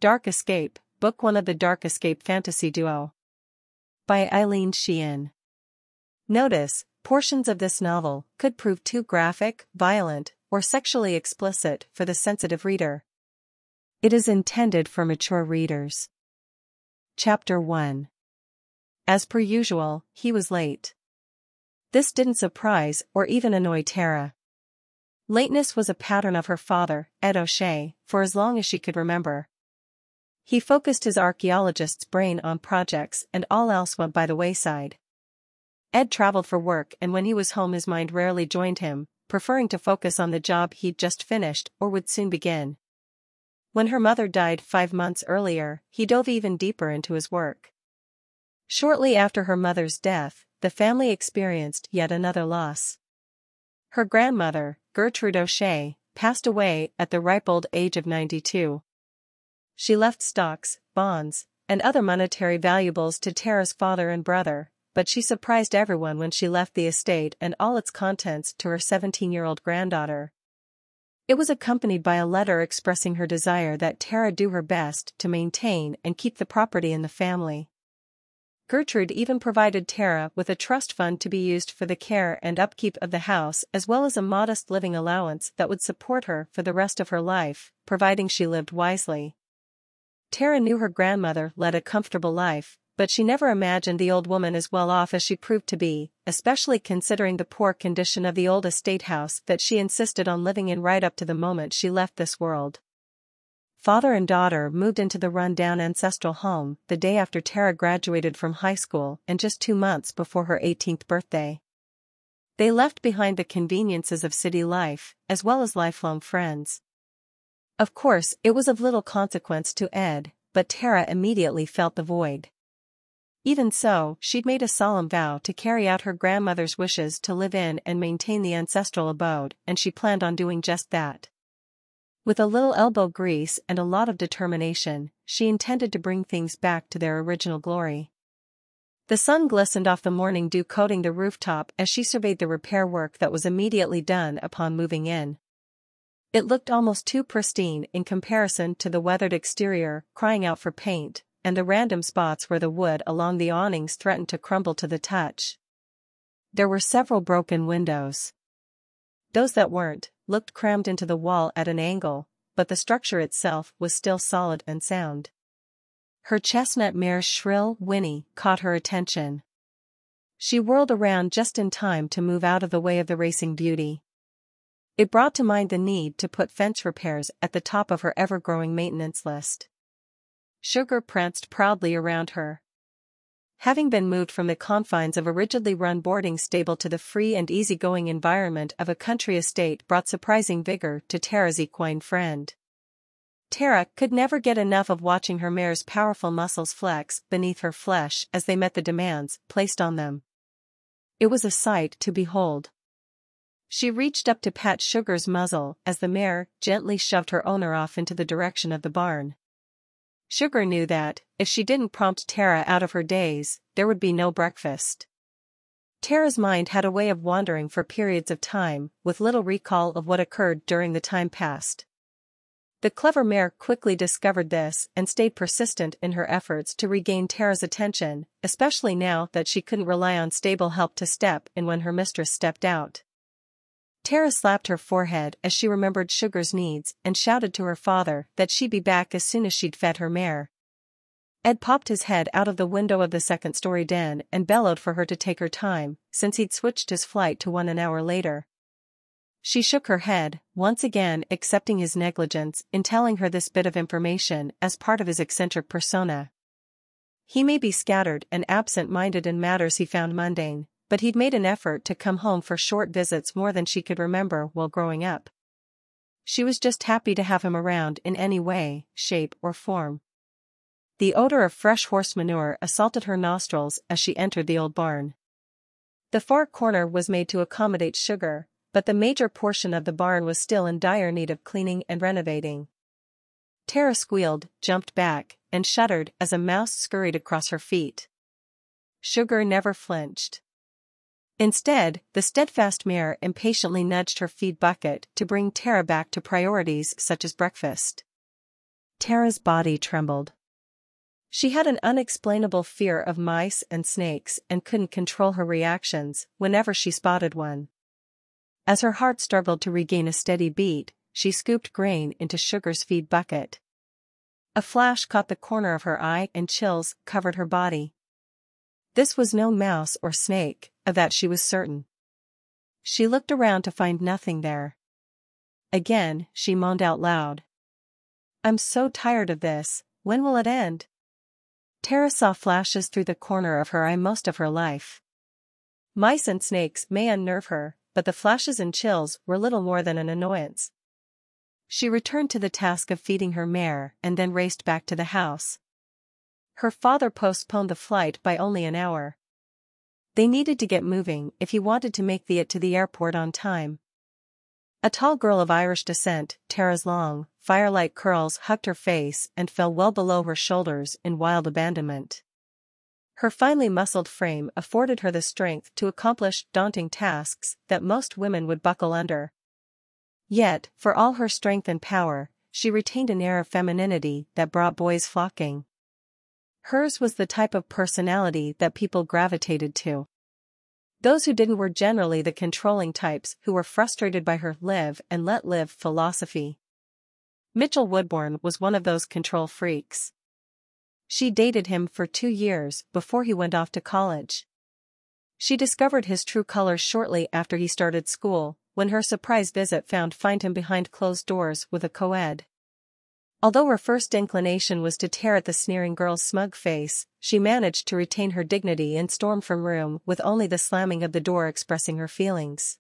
Dark Escape, Book 1 of the Dark Escape fantasy duo. By Eileen Sheehan. Notice, portions of this novel could prove too graphic, violent, or sexually explicit for the sensitive reader. It is intended for mature readers. Chapter 1. As per usual, he was late. This didn't surprise or even annoy Tara. Lateness was a pattern of her father, Ed O'Shea, for as long as she could remember. He focused his archaeologist's brain on projects and all else went by the wayside. Ed traveled for work and when he was home his mind rarely joined him, preferring to focus on the job he'd just finished or would soon begin. When her mother died 5 months earlier, he dove even deeper into his work. Shortly after her mother's death, the family experienced yet another loss. Her grandmother, Gertrude O'Shea, passed away at the ripe old age of 92. She left stocks, bonds, and other monetary valuables to Tara's father and brother, but she surprised everyone when she left the estate and all its contents to her 17-year-old granddaughter. It was accompanied by a letter expressing her desire that Tara do her best to maintain and keep the property in the family. Gertrude even provided Tara with a trust fund to be used for the care and upkeep of the house as well as a modest living allowance that would support her for the rest of her life, providing she lived wisely. Tara knew her grandmother led a comfortable life, but she never imagined the old woman as well off as she proved to be, especially considering the poor condition of the old estate house that she insisted on living in right up to the moment she left this world. Father and daughter moved into the run-down ancestral home the day after Tara graduated from high school and just 2 months before her 18th birthday. They left behind the conveniences of city life, as well as lifelong friends. Of course, it was of little consequence to Ed, but Tara immediately felt the void. Even so, she'd made a solemn vow to carry out her grandmother's wishes to live in and maintain the ancestral abode, and she planned on doing just that. With a little elbow grease and a lot of determination, she intended to bring things back to their original glory. The sun glistened off the morning dew coating the rooftop as she surveyed the repair work that was immediately done upon moving in. It looked almost too pristine in comparison to the weathered exterior, crying out for paint, and the random spots where the wood along the awnings threatened to crumble to the touch. There were several broken windows. Those that weren't, looked crammed into the wall at an angle, but the structure itself was still solid and sound. Her chestnut mare's shrill whinny caught her attention. She whirled around just in time to move out of the way of the racing beauty. It brought to mind the need to put fence repairs at the top of her ever-growing maintenance list. Sugar pranced proudly around her. Having been moved from the confines of a rigidly run boarding stable to the free and easygoing environment of a country estate brought surprising vigor to Tara's equine friend. Tara could never get enough of watching her mare's powerful muscles flex beneath her flesh as they met the demands placed on them. It was a sight to behold. She reached up to pat Sugar's muzzle as the mare gently shoved her owner off into the direction of the barn. Sugar knew that, if she didn't prompt Tara out of her daze, there would be no breakfast. Tara's mind had a way of wandering for periods of time, with little recall of what occurred during the time past. The clever mare quickly discovered this and stayed persistent in her efforts to regain Tara's attention, especially now that she couldn't rely on stable help to step in when her mistress stepped out. Tara slapped her forehead as she remembered Sugar's needs and shouted to her father that she'd be back as soon as she'd fed her mare. Ed popped his head out of the window of the second-story den and bellowed for her to take her time, since he'd switched his flight to one an hour later. She shook her head, once again accepting his negligence in telling her this bit of information as part of his eccentric persona. He may be scattered and absent-minded in matters he found mundane, but he'd made an effort to come home for short visits more than she could remember while growing up. She was just happy to have him around in any way, shape, or form. The odor of fresh horse manure assaulted her nostrils as she entered the old barn. The far corner was made to accommodate Sugar, but the major portion of the barn was still in dire need of cleaning and renovating. Tara squealed, jumped back, and shuddered as a mouse scurried across her feet. Sugar never flinched. Instead, the steadfast mare impatiently nudged her feed bucket to bring Tara back to priorities such as breakfast. Tara's body trembled. She had an unexplainable fear of mice and snakes and couldn't control her reactions whenever she spotted one. As her heart struggled to regain a steady beat, she scooped grain into Sugar's feed bucket. A flash caught the corner of her eye and chills covered her body. This was no mouse or snake, of that she was certain. She looked around to find nothing there. Again, she moaned out loud. "I'm so tired of this, when will it end?" Tara saw flashes through the corner of her eye most of her life. Mice and snakes may unnerve her, but the flashes and chills were little more than an annoyance. She returned to the task of feeding her mare and then raced back to the house. Her father postponed the flight by only an hour. They needed to get moving if he wanted to make it to the airport on time. A tall girl of Irish descent, Tara's long, fire-like curls hugged her face and fell well below her shoulders in wild abandonment. Her finely muscled frame afforded her the strength to accomplish daunting tasks that most women would buckle under. Yet, for all her strength and power, she retained an air of femininity that brought boys flocking. Hers was the type of personality that people gravitated to. Those who didn't were generally the controlling types who were frustrated by her live and let live philosophy. Mitchell Woodbourne was one of those control freaks. She dated him for 2 years before he went off to college. She discovered his true colors shortly after he started school, when her surprise visit found him behind closed doors with a co-ed. Although her first inclination was to tear at the sneering girl's smug face, she managed to retain her dignity and storm from room with only the slamming of the door expressing her feelings.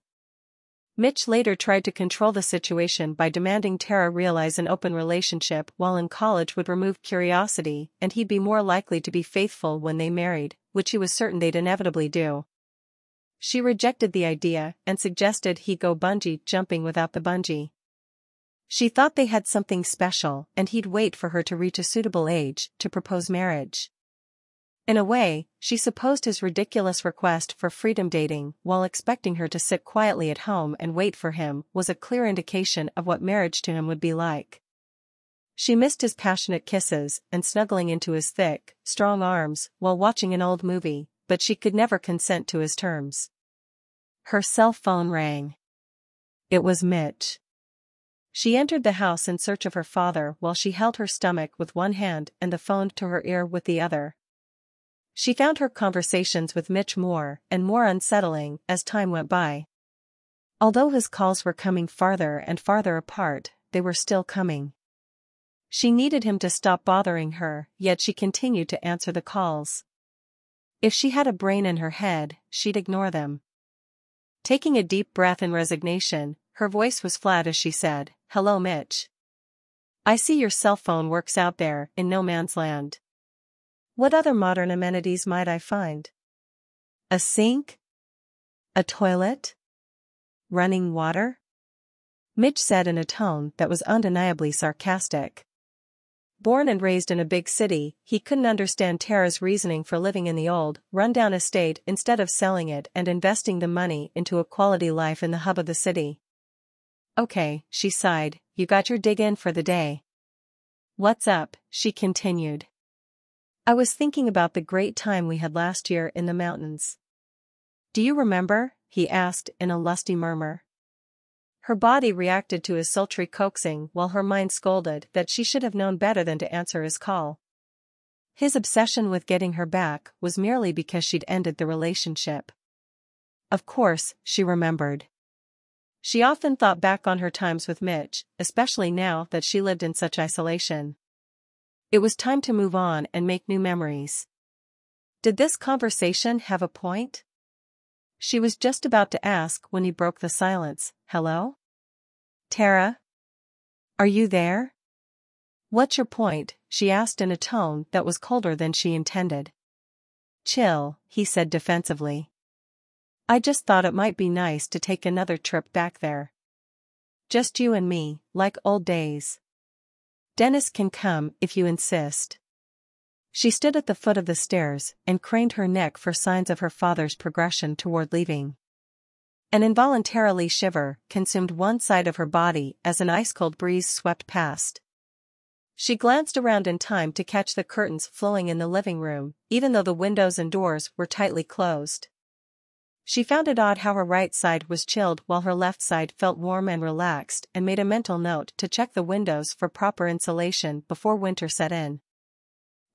Mitch later tried to control the situation by demanding Tara realize an open relationship while in college would remove curiosity and he'd be more likely to be faithful when they married, which he was certain they'd inevitably do. She rejected the idea and suggested he go bungee jumping without the bungee. She thought they had something special and he'd wait for her to reach a suitable age to propose marriage. In a way, she supposed his ridiculous request for freedom dating while expecting her to sit quietly at home and wait for him was a clear indication of what marriage to him would be like. She missed his passionate kisses and snuggling into his thick, strong arms while watching an old movie, but she could never consent to his terms. Her cell phone rang. It was Mitch. She entered the house in search of her father while she held her stomach with one hand and the phone to her ear with the other. She found her conversations with Mitch more and more unsettling as time went by. Although his calls were coming farther and farther apart, they were still coming. She needed him to stop bothering her, yet she continued to answer the calls. If she had a brain in her head, she'd ignore them. Taking a deep breath in resignation, her voice was flat as she said, "Hello, Mitch. I see your cell phone works out there in no man's land. What other modern amenities might I find? A sink? A toilet? Running water?" Mitch said in a tone that was undeniably sarcastic. Born and raised in a big city, he couldn't understand Tara's reasoning for living in the old, run-down estate instead of selling it and investing the money into a quality life in the hub of the city. "Okay," she sighed, "you got your dig in for the day." "What's up?" she continued. "I was thinking about the great time we had last year in the mountains." "Do you remember?" he asked in a lusty murmur. Her body reacted to his sultry coaxing while her mind scolded that she should have known better than to answer his call. His obsession with getting her back was merely because she'd ended the relationship. Of course, she remembered. She often thought back on her times with Mitch, especially now that she lived in such isolation. It was time to move on and make new memories. Did this conversation have a point? She was just about to ask when he broke the silence. "Hello? Tara? Are you there?" "What's your point?" she asked in a tone that was colder than she intended. "Chill," he said defensively. "I just thought it might be nice to take another trip back there. Just you and me, like old days. Dennis can come if you insist." She stood at the foot of the stairs and craned her neck for signs of her father's progression toward leaving. An involuntary shiver consumed one side of her body as an ice-cold breeze swept past. She glanced around in time to catch the curtains flowing in the living room, even though the windows and doors were tightly closed. She found it odd how her right side was chilled while her left side felt warm and relaxed, and made a mental note to check the windows for proper insulation before winter set in.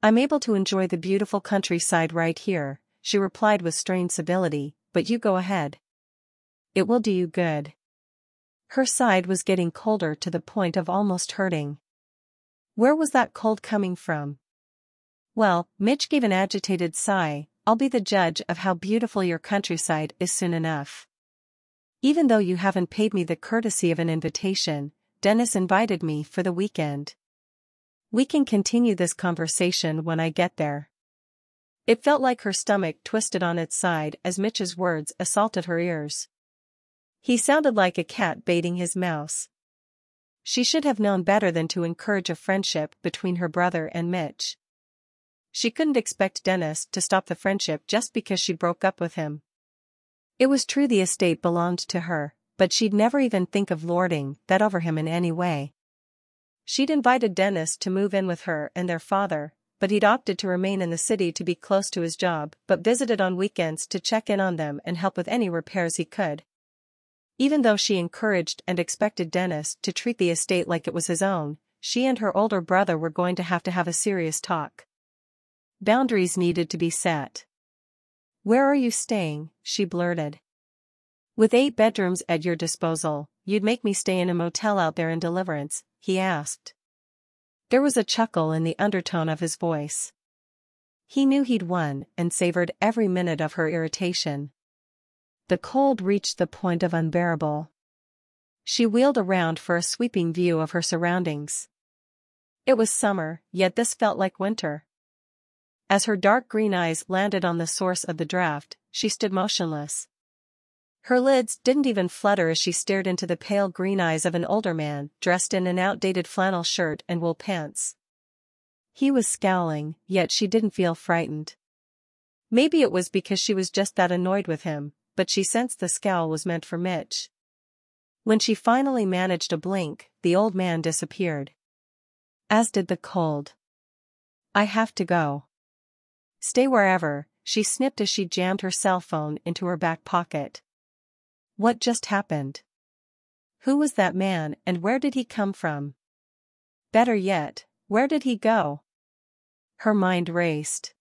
"I'm able to enjoy the beautiful countryside right here," she replied with strained civility, "but you go ahead. It will do you good." Her side was getting colder to the point of almost hurting. Where was that cold coming from? "Well," Mitch gave an agitated sigh, "I'll be the judge of how beautiful your countryside is soon enough. Even though you haven't paid me the courtesy of an invitation, Dennis invited me for the weekend. We can continue this conversation when I get there." It felt like her stomach twisted on its side as Mitch's words assaulted her ears. He sounded like a cat baiting his mouse. She should have known better than to encourage a friendship between her brother and Mitch. She couldn't expect Dennis to stop the friendship just because she broke up with him. It was true the estate belonged to her, but she'd never even think of lording that over him in any way. She'd invited Dennis to move in with her and their father, but he'd opted to remain in the city to be close to his job, but visited on weekends to check in on them and help with any repairs he could. Even though she encouraged and expected Dennis to treat the estate like it was his own, she and her older brother were going to have a serious talk. Boundaries needed to be set. "Where are you staying?" she blurted. "With 8 bedrooms at your disposal, you'd make me stay in a motel out there in Deliverance?" he asked. There was a chuckle in the undertone of his voice. He knew he'd won and savored every minute of her irritation. The cold reached the point of unbearable. She wheeled around for a sweeping view of her surroundings. It was summer, yet this felt like winter. As her dark green eyes landed on the source of the draft, she stood motionless. Her lids didn't even flutter as she stared into the pale green eyes of an older man, dressed in an outdated flannel shirt and wool pants. He was scowling, yet she didn't feel frightened. Maybe it was because she was just that annoyed with him, but she sensed the scowl was meant for Mitch. When she finally managed a blink, the old man disappeared. As did the cold. "I have to go." "Stay wherever," she snipped as she jammed her cell phone into her back pocket. What just happened? Who was that man and where did he come from? Better yet, where did he go? Her mind raced.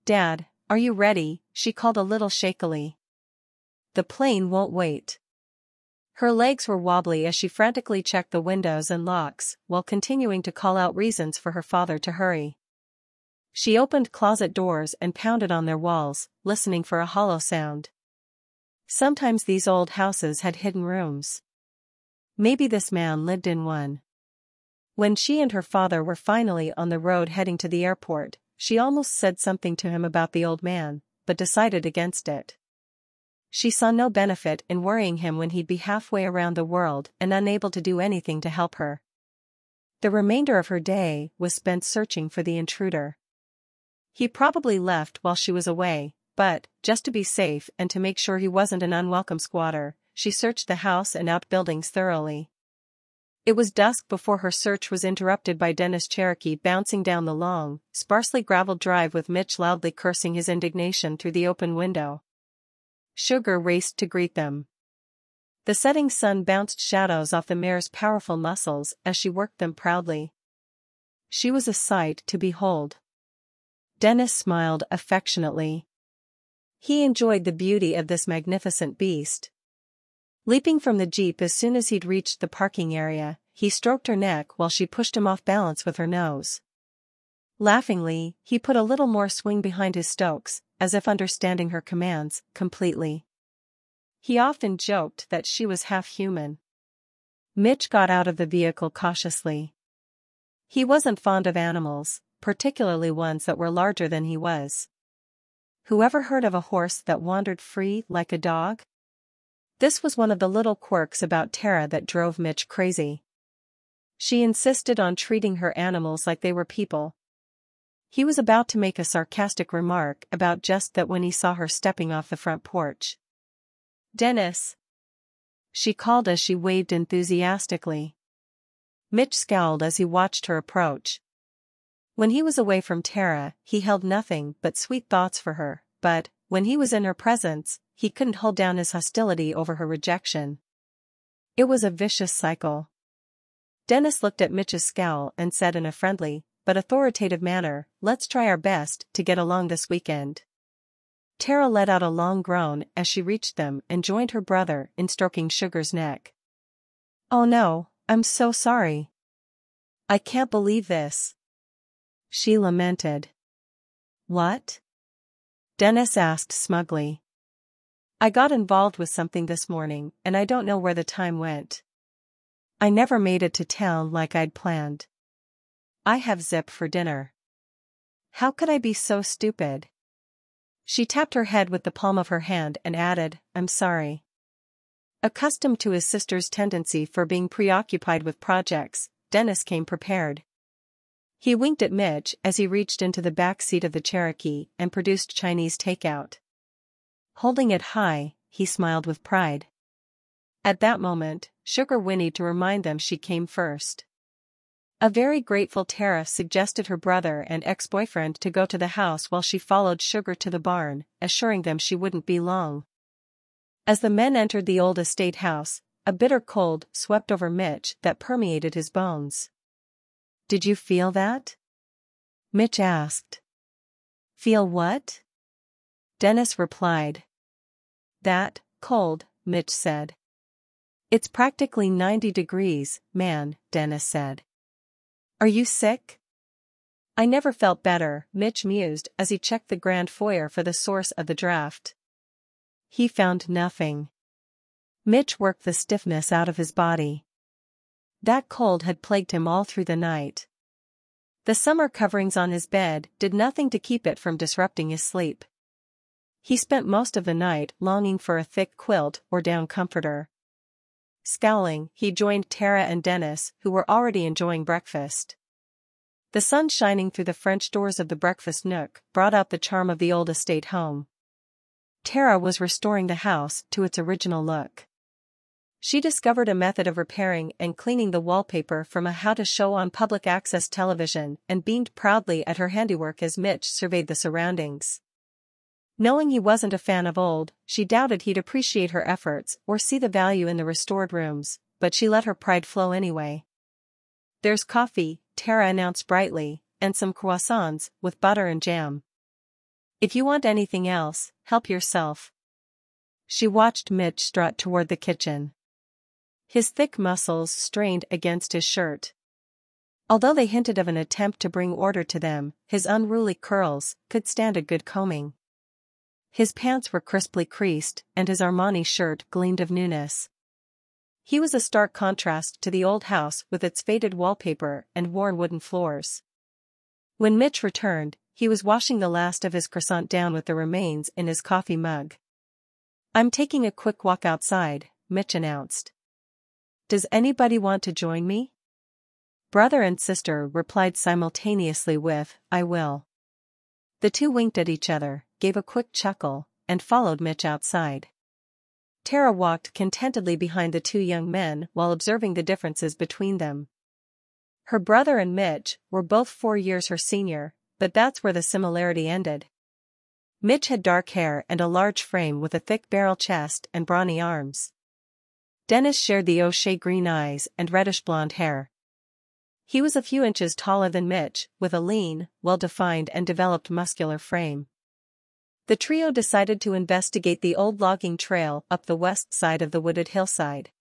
"Dad, are you ready?" she called a little shakily. "The plane won't wait." Her legs were wobbly as she frantically checked the windows and locks, while continuing to call out reasons for her father to hurry. She opened closet doors and pounded on their walls, listening for a hollow sound. Sometimes these old houses had hidden rooms. Maybe this man lived in one. When she and her father were finally on the road heading to the airport, she almost said something to him about the old man, but decided against it. She saw no benefit in worrying him when he'd be halfway around the world and unable to do anything to help her. The remainder of her day was spent searching for the intruder. He probably left while she was away, but, just to be safe and to make sure he wasn't an unwelcome squatter, she searched the house and outbuildings thoroughly. It was dusk before her search was interrupted by Dennis Cherokee bouncing down the long, sparsely graveled drive with Mitch loudly cursing his indignation through the open window. Sugar raced to greet them. The setting sun bounced shadows off the mare's powerful muscles as she worked them proudly. She was a sight to behold. Dennis smiled affectionately. He enjoyed the beauty of this magnificent beast. Leaping from the Jeep as soon as he'd reached the parking area, he stroked her neck while she pushed him off balance with her nose. Laughingly, he put a little more swing behind his stokes, as if understanding her commands completely. He often joked that she was half human. Mitch got out of the vehicle cautiously. He wasn't fond of animals, particularly ones that were larger than he was. Whoever heard of a horse that wandered free like a dog? This was one of the little quirks about Tara that drove Mitch crazy. She insisted on treating her animals like they were people. He was about to make a sarcastic remark about just that when he saw her stepping off the front porch. "Dennis!" she called as she waved enthusiastically. Mitch scowled as he watched her approach. When he was away from Tara, he held nothing but sweet thoughts for her, but, when he was in her presence, he couldn't hold down his hostility over her rejection. It was a vicious cycle. Dennis looked at Mitch's scowl and said in a friendly, but authoritative manner, "Let's try our best to get along this weekend." Tara let out a long groan as she reached them and joined her brother in stroking Sugar's neck. "Oh no, I'm so sorry. I can't believe this," she lamented. "What?" Dennis asked smugly. "I got involved with something this morning and I don't know where the time went. I never made it to town like I'd planned. I have Zip for dinner. How could I be so stupid?" She tapped her head with the palm of her hand and added, "I'm sorry." Accustomed to his sister's tendency for being preoccupied with projects, Dennis came prepared. He winked at Mitch as he reached into the back seat of the Cherokee and produced Chinese takeout. Holding it high, he smiled with pride. At that moment, Sugar whinnied to remind them she came first. A very grateful Tara suggested her brother and ex-boyfriend to go to the house while she followed Sugar to the barn, assuring them she wouldn't be long. As the men entered the old estate house, a bitter cold swept over Mitch that permeated his bones. "Did you feel that?" Mitch asked. "Feel what?" Dennis replied. "That cold," Mitch said. "It's practically 90 degrees, man," Dennis said. "Are you sick?" "I never felt better," Mitch mused as he checked the grand foyer for the source of the draft. He found nothing. Mitch worked the stiffness out of his body. That cold had plagued him all through the night. The summer coverings on his bed did nothing to keep it from disrupting his sleep. He spent most of the night longing for a thick quilt or down comforter. Scowling, he joined Tara and Dennis, who were already enjoying breakfast. The sun shining through the French doors of the breakfast nook brought out the charm of the old estate home. Tara was restoring the house to its original look. She discovered a method of repairing and cleaning the wallpaper from a how-to-show on public access television and beamed proudly at her handiwork as Mitch surveyed the surroundings. Knowing he wasn't a fan of old, she doubted he'd appreciate her efforts or see the value in the restored rooms, but she let her pride flow anyway. "There's coffee," Tara announced brightly, "and some croissants with butter and jam. If you want anything else, help yourself." She watched Mitch strut toward the kitchen. His thick muscles strained against his shirt. Although they hinted of an attempt to bring order to them, his unruly curls could stand a good combing. His pants were crisply creased, and his Armani shirt gleamed of newness. He was a stark contrast to the old house with its faded wallpaper and worn wooden floors. When Mitch returned, he was washing the last of his croissant down with the remains in his coffee mug. "I'm taking a quick walk outside," Mitch announced. "Does anybody want to join me?" Brother and sister replied simultaneously with, "I will." The two winked at each other, gave a quick chuckle, and followed Mitch outside. Tara walked contentedly behind the two young men while observing the differences between them. Her brother and Mitch were both 4 years her senior, but that's where the similarity ended. Mitch had dark hair and a large frame with a thick barrel chest and brawny arms. Dennis shared the O'Shea green eyes and reddish blonde hair. He was a few inches taller than Mitch, with a lean, well-defined and developed muscular frame. The trio decided to investigate the old logging trail up the west side of the wooded hillside.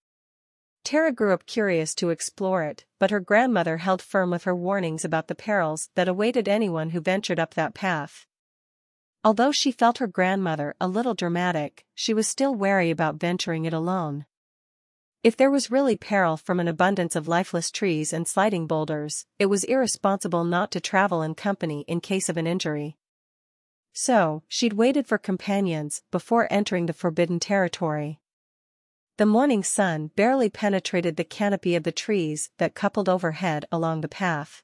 Tara grew up curious to explore it, but her grandmother held firm with her warnings about the perils that awaited anyone who ventured up that path. Although she felt her grandmother a little dramatic, she was still wary about venturing it alone. If there was really peril from an abundance of lifeless trees and sliding boulders, it was irresponsible not to travel in company in case of an injury. So, she'd waited for companions before entering the forbidden territory. The morning sun barely penetrated the canopy of the trees that coupled overhead along the path.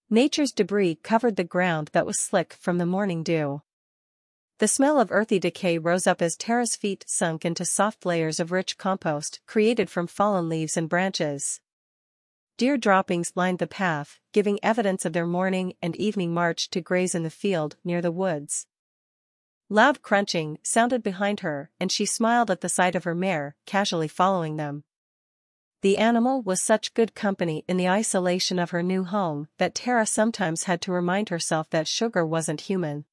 Nature's debris covered the ground that was slick from the morning dew. The smell of earthy decay rose up as Tara's feet sunk into soft layers of rich compost created from fallen leaves and branches. Deer droppings lined the path, giving evidence of their morning and evening march to graze in the field near the woods. Loud crunching sounded behind her, and she smiled at the sight of her mare, casually following them. The animal was such good company in the isolation of her new home that Tara sometimes had to remind herself that Sugar wasn't human.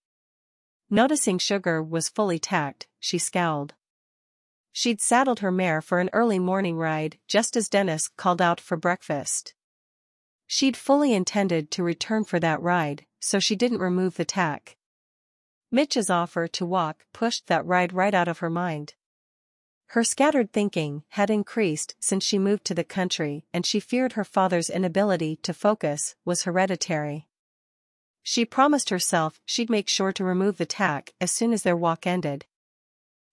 Noticing Sugar was fully tacked, she scowled. She'd saddled her mare for an early morning ride just as Dennis called out for breakfast. She'd fully intended to return for that ride, so she didn't remove the tack. Mitch's offer to walk pushed that ride right out of her mind. Her scattered thinking had increased since she moved to the country, and she feared her father's inability to focus was hereditary. She promised herself she'd make sure to remove the tack as soon as their walk ended.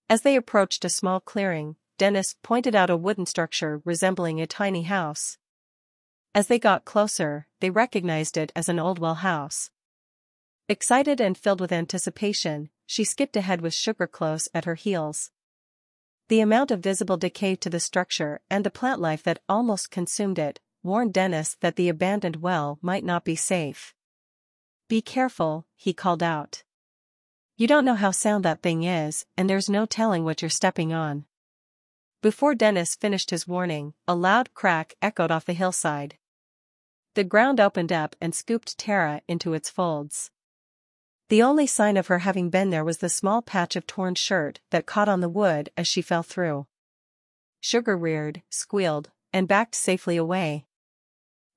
As they approached a small clearing, Dennis pointed out a wooden structure resembling a tiny house. As they got closer, they recognized it as an old well house. Excited and filled with anticipation, she skipped ahead with Sugar close at her heels. The amount of visible decay to the structure and the plant life that almost consumed it warned Dennis that the abandoned well might not be safe. "Be careful," he called out. "You don't know how sound that thing is, and there's no telling what you're stepping on." Before Dennis finished his warning, a loud crack echoed off the hillside. The ground opened up and scooped Tara into its folds. The only sign of her having been there was the small patch of torn shirt that caught on the wood as she fell through. Sugar reared, squealed, and backed safely away.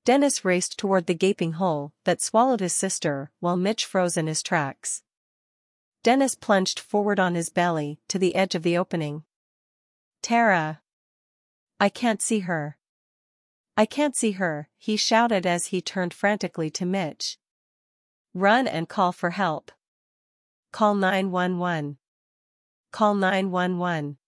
Dennis raced toward the gaping hole that swallowed his sister while Mitch froze in his tracks. Dennis plunged forward on his belly to the edge of the opening. "Tara! I can't see her. I can't see her," he shouted as he turned frantically to Mitch. "Run and call for help. Call 911. Call 911.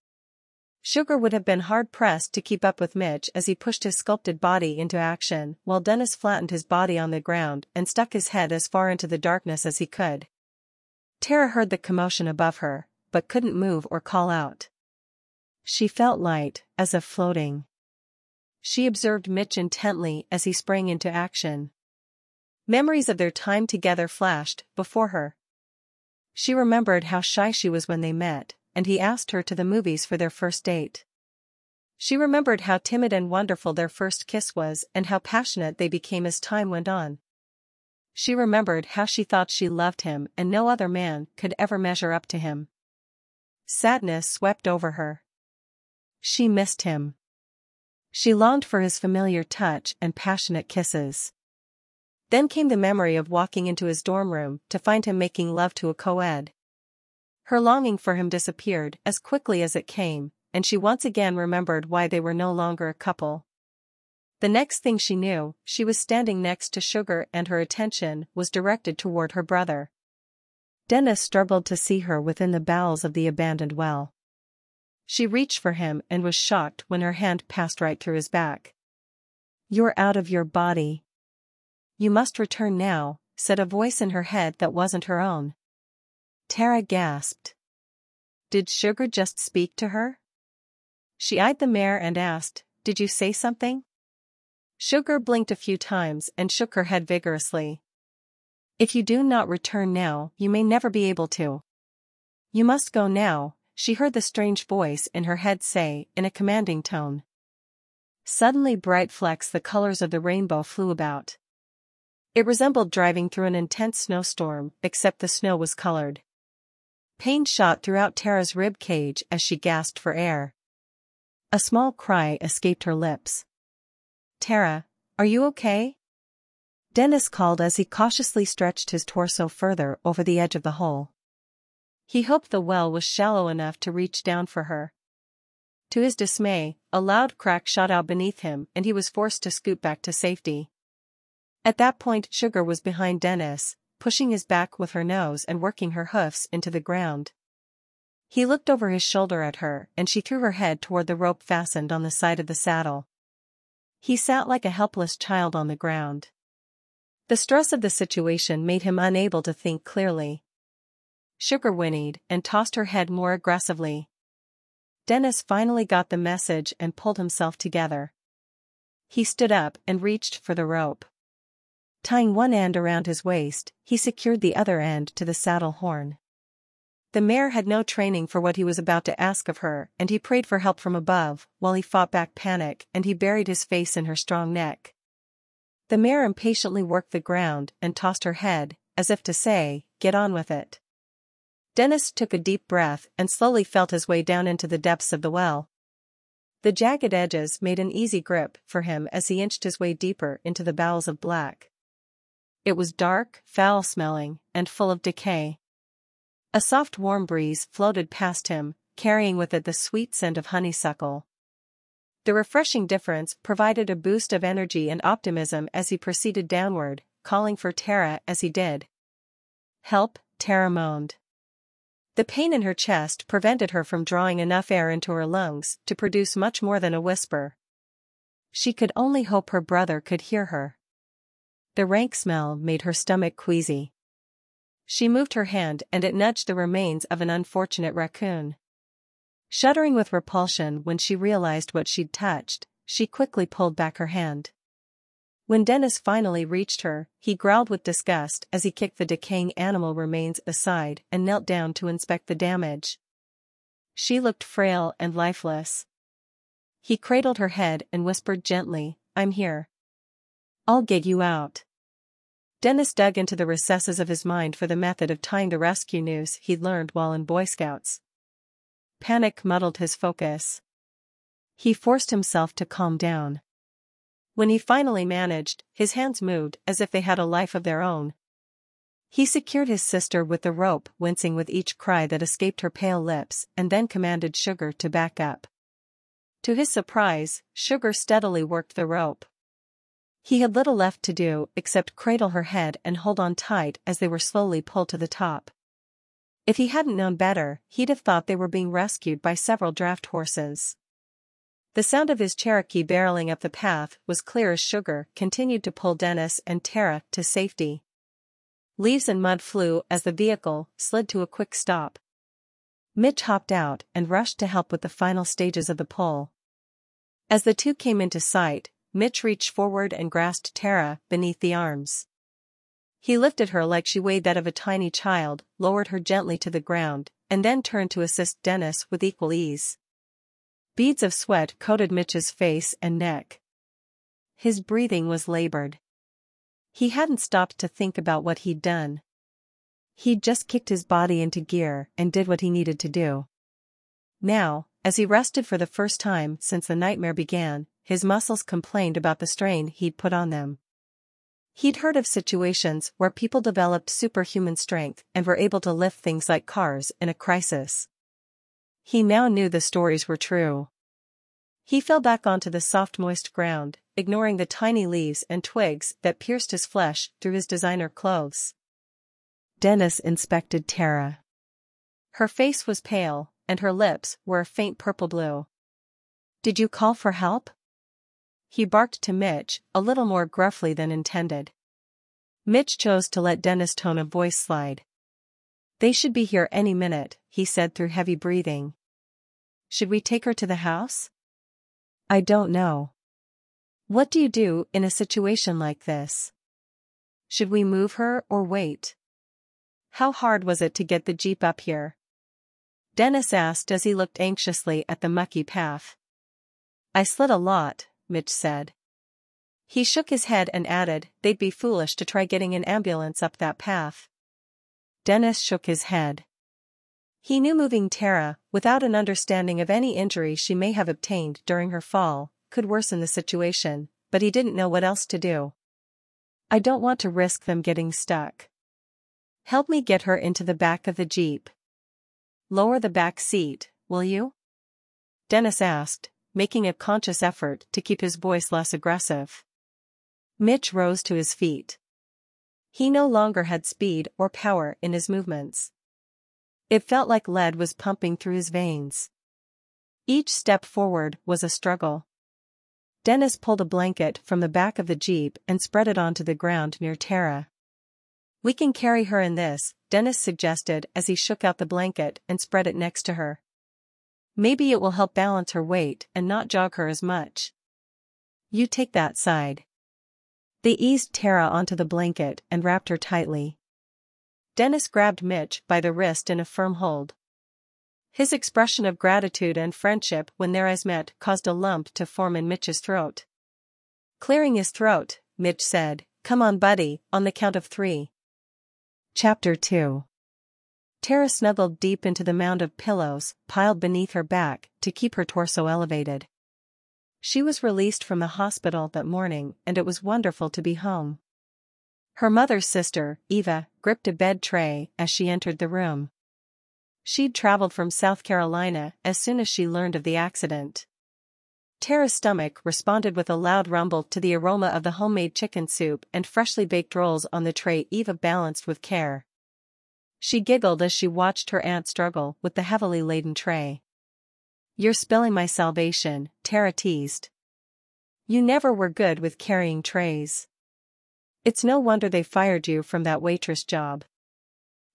Sugar would have been hard-pressed to keep up with Mitch as he pushed his sculpted body into action, while Dennis flattened his body on the ground and stuck his head as far into the darkness as he could. Tara heard the commotion above her, but couldn't move or call out. She felt light, as if floating. She observed Mitch intently as he sprang into action. Memories of their time together flashed before her. She remembered how shy she was when they met, and he asked her to the movies for their first date. She remembered how timid and wonderful their first kiss was and how passionate they became as time went on. She remembered how she thought she loved him and no other man could ever measure up to him. Sadness swept over her. She missed him. She longed for his familiar touch and passionate kisses. Then came the memory of walking into his dorm room to find him making love to a co-ed. Her longing for him disappeared as quickly as it came, and she once again remembered why they were no longer a couple. The next thing she knew, she was standing next to Sugar and her attention was directed toward her brother. Dennis struggled to see her within the bowels of the abandoned well. She reached for him and was shocked when her hand passed right through his back. "You're out of your body. You must return now," said a voice in her head that wasn't her own. Tara gasped. Did Sugar just speak to her? She eyed the mare and asked, "Did you say something?" Sugar blinked a few times and shook her head vigorously. "If you do not return now, you may never be able to. You must go now," she heard the strange voice in her head say in a commanding tone. Suddenly bright flecks the colors of the rainbow flew about. It resembled driving through an intense snowstorm, except the snow was colored. Pain shot throughout Tara's rib cage as she gasped for air. A small cry escaped her lips. "Tara, are you okay?" Dennis called as he cautiously stretched his torso further over the edge of the hole. He hoped the well was shallow enough to reach down for her. To his dismay, a loud crack shot out beneath him and he was forced to scoot back to safety. At that point Sugar was behind Dennis, pushing his back with her nose and working her hoofs into the ground. He looked over his shoulder at her and she threw her head toward the rope fastened on the side of the saddle. He sat like a helpless child on the ground. The stress of the situation made him unable to think clearly. Sugar whinnied and tossed her head more aggressively. Dennis finally got the message and pulled himself together. He stood up and reached for the rope. Tying one end around his waist, he secured the other end to the saddle horn. The mare had no training for what he was about to ask of her, and he prayed for help from above, while he fought back panic and he buried his face in her strong neck. The mare impatiently worked the ground and tossed her head, as if to say, "Get on with it." Dennis took a deep breath and slowly felt his way down into the depths of the well. The jagged edges made an easy grip for him as he inched his way deeper into the bowels of black. It was dark, foul-smelling, and full of decay. A soft warm breeze floated past him, carrying with it the sweet scent of honeysuckle. The refreshing difference provided a boost of energy and optimism as he proceeded downward, calling for Tara as he did. "Help," Tara moaned. The pain in her chest prevented her from drawing enough air into her lungs to produce much more than a whisper. She could only hope her brother could hear her. The rank smell made her stomach queasy. She moved her hand and it nudged the remains of an unfortunate raccoon. Shuddering with repulsion when she realized what she'd touched, she quickly pulled back her hand. When Dennis finally reached her, he growled with disgust as he kicked the decaying animal remains aside and knelt down to inspect the damage. She looked frail and lifeless. He cradled her head and whispered gently, "I'm here. I'll get you out." Dennis dug into the recesses of his mind for the method of tying the rescue noose he'd learned while in Boy Scouts. Panic muddled his focus. He forced himself to calm down. When he finally managed, his hands moved as if they had a life of their own. He secured his sister with the rope, wincing with each cry that escaped her pale lips, and then commanded Sugar to back up. To his surprise, Sugar steadily worked the rope. He had little left to do except cradle her head and hold on tight as they were slowly pulled to the top. If he hadn't known better, he'd have thought they were being rescued by several draft horses. The sound of his Cherokee barreling up the path was clear as Sugar continued to pull Dennis and Tara to safety. Leaves and mud flew as the vehicle slid to a quick stop. Mitch hopped out and rushed to help with the final stages of the pull. As the two came into sight, Mitch reached forward and grasped Tara beneath the arms. He lifted her like she weighed that of a tiny child, lowered her gently to the ground, and then turned to assist Dennis with equal ease. Beads of sweat coated Mitch's face and neck. His breathing was labored. He hadn't stopped to think about what he'd done. He'd just kicked his body into gear and did what he needed to do. Now, as he rested for the first time since the nightmare began, his muscles complained about the strain he'd put on them. He'd heard of situations where people developed superhuman strength and were able to lift things like cars in a crisis. He now knew the stories were true. He fell back onto the soft moist ground, ignoring the tiny leaves and twigs that pierced his flesh through his designer clothes. Dennis inspected Tara. Her face was pale, and her lips were a faint purple blue. "Did you call for help?" He barked to Mitch, a little more gruffly than intended. Mitch chose to let Dennis' tone of voice slide. "They should be here any minute," he said through heavy breathing. "Should we take her to the house?" "I don't know. What do you do in a situation like this? Should we move her or wait? How hard was it to get the Jeep up here?" Dennis asked as he looked anxiously at the mucky path. "I slid a lot," Mitch said. He shook his head and added, "They'd be foolish to try getting an ambulance up that path." Dennis shook his head. He knew moving Tara, without an understanding of any injury she may have obtained during her fall, could worsen the situation, but he didn't know what else to do. "I don't want to risk them getting stuck. Help me get her into the back of the Jeep." "Lower the back seat, will you?" Dennis asked, making a conscious effort to keep his voice less aggressive. Mitch rose to his feet. He no longer had speed or power in his movements. It felt like lead was pumping through his veins. Each step forward was a struggle. Dennis pulled a blanket from the back of the Jeep and spread it onto the ground near Tara. "We can carry her in this," Dennis suggested as he shook out the blanket and spread it next to her. "Maybe it will help balance her weight and not jog her as much." You take that side. They eased Tara onto the blanket and wrapped her tightly. Dennis grabbed Mitch by the wrist in a firm hold. His expression of gratitude and friendship when their eyes met caused a lump to form in Mitch's throat. Clearing his throat, Mitch said, "Come on, buddy, on the count of 3. Chapter 2. Tara snuggled deep into the mound of pillows piled beneath her back to keep her torso elevated. She was released from the hospital that morning and it was wonderful to be home. Her mother's sister, Eva, gripped a bed tray as she entered the room. She'd traveled from South Carolina as soon as she learned of the accident. Tara's stomach responded with a loud rumble to the aroma of the homemade chicken soup and freshly baked rolls on the tray Eva balanced with care. She giggled as she watched her aunt struggle with the heavily laden tray. "You're spilling my salvation," Tara teased. "You never were good with carrying trays. It's no wonder they fired you from that waitress job."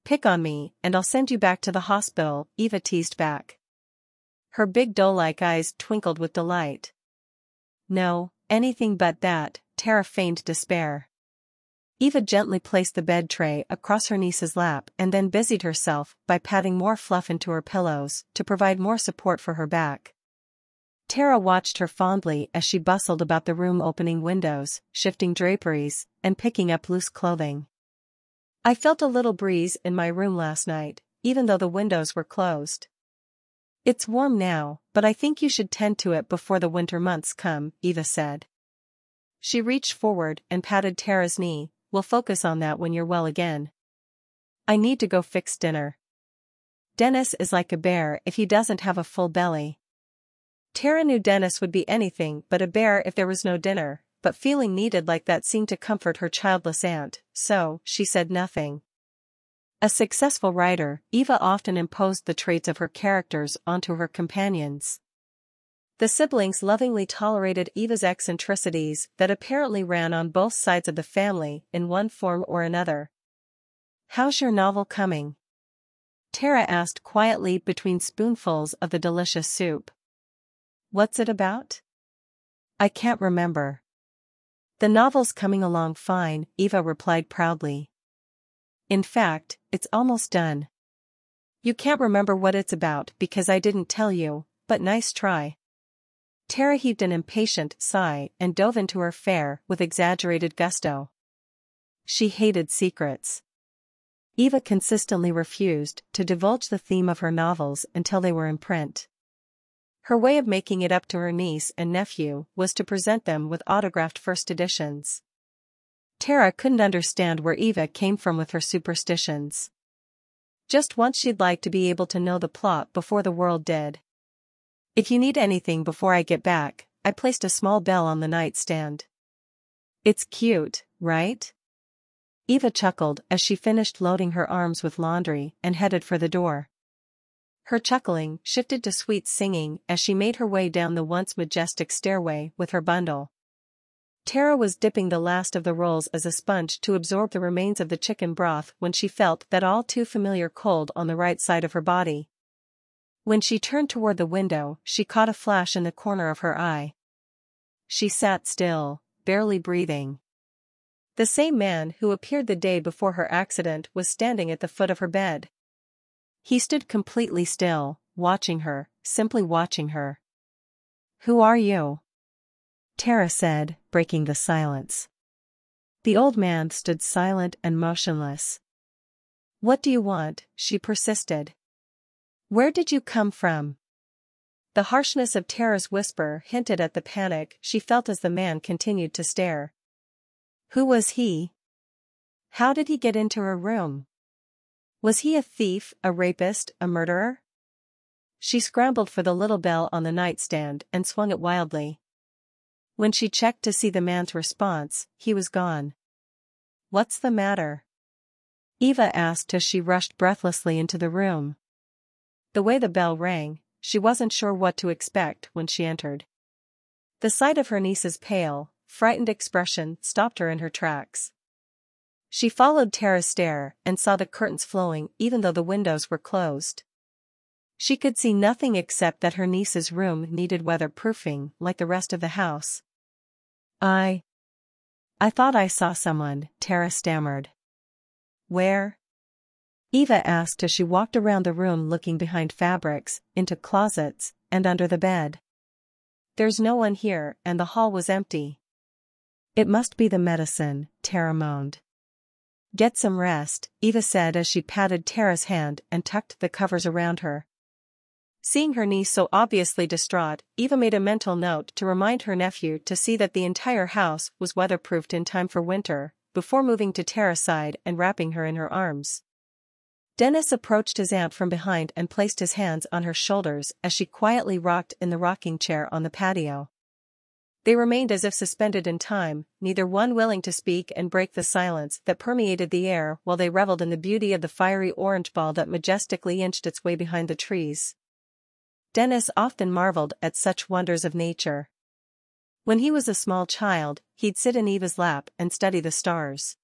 "Pick on me, and I'll send you back to the hospital," Eva teased back. Her big doe-like eyes twinkled with delight. "No, anything but that," Tara feigned despair. Eva gently placed the bed tray across her niece's lap and then busied herself by patting more fluff into her pillows to provide more support for her back. Tara watched her fondly as she bustled about the room, opening windows, shifting draperies, and picking up loose clothing. "I felt a little breeze in my room last night, even though the windows were closed. It's warm now, but I think you should tend to it before the winter months come," Eva said. She reached forward and patted Tara's knee. "We'll focus on that when you're well again. I need to go fix dinner. Dennis is like a bear if he doesn't have a full belly." Tara knew Dennis would be anything but a bear if there was no dinner, but feeling needed like that seemed to comfort her childless aunt, so she said nothing. A successful writer, Eva often imposed the traits of her characters onto her companions. The siblings lovingly tolerated Eva's eccentricities that apparently ran on both sides of the family in one form or another. "How's your novel coming?" Tara asked quietly between spoonfuls of the delicious soup. "What's it about?" "I can't remember." "The novel's coming along fine," Eva replied proudly. "In fact, it's almost done." "You can't remember what it's about because I didn't tell you, but nice try." Tara heaved an impatient sigh and dove into her fare with exaggerated gusto. She hated secrets. Eva consistently refused to divulge the theme of her novels until they were in print. Her way of making it up to her niece and nephew was to present them with autographed first editions. Tara couldn't understand where Eva came from with her superstitions. Just once she'd like to be able to know the plot before the world did. "If you need anything before I get back," I placed a small bell on the nightstand. "It's cute, right?" Eva chuckled as she finished loading her arms with laundry and headed for the door. Her chuckling shifted to sweet singing as she made her way down the once majestic stairway with her bundle. Tara was dipping the last of the rolls as a sponge to absorb the remains of the chicken broth when she felt that all too familiar cold on the right side of her body. When she turned toward the window, she caught a flash in the corner of her eye. She sat still, barely breathing. The same man who appeared the day before her accident was standing at the foot of her bed. He stood completely still, watching her, simply watching her. "Who are you?" Tara said, breaking the silence. The old man stood silent and motionless. "What do you want?" she persisted. "Where did you come from?" The harshness of Tara's whisper hinted at the panic she felt as the man continued to stare. Who was he? How did he get into her room? Was he a thief, a rapist, a murderer? She scrambled for the little bell on the nightstand and swung it wildly. When she checked to see the man's response, he was gone. "What's the matter?" Eva asked as she rushed breathlessly into the room. The way the bell rang, she wasn't sure what to expect when she entered. The sight of her niece's pale, frightened expression stopped her in her tracks. She followed Tara's stare and saw the curtains flowing even though the windows were closed. She could see nothing except that her niece's room needed weatherproofing like the rest of the house. I thought I saw someone, Tara stammered. Where? Eva asked as she walked around the room looking behind fabrics, into closets, and under the bed. There's no one here, and the hall was empty. It must be the medicine, Tara moaned. Get some rest, Eva said as she patted Tara's hand and tucked the covers around her. Seeing her niece so obviously distraught, Eva made a mental note to remind her nephew to see that the entire house was weatherproofed in time for winter, before moving to Tara's side and wrapping her in her arms. Dennis approached his aunt from behind and placed his hands on her shoulders as she quietly rocked in the rocking chair on the patio. They remained as if suspended in time, neither one willing to speak and break the silence that permeated the air while they reveled in the beauty of the fiery orange ball that majestically inched its way behind the trees. Dennis often marveled at such wonders of nature. When he was a small child, he'd sit in Eva's lap and study the stars.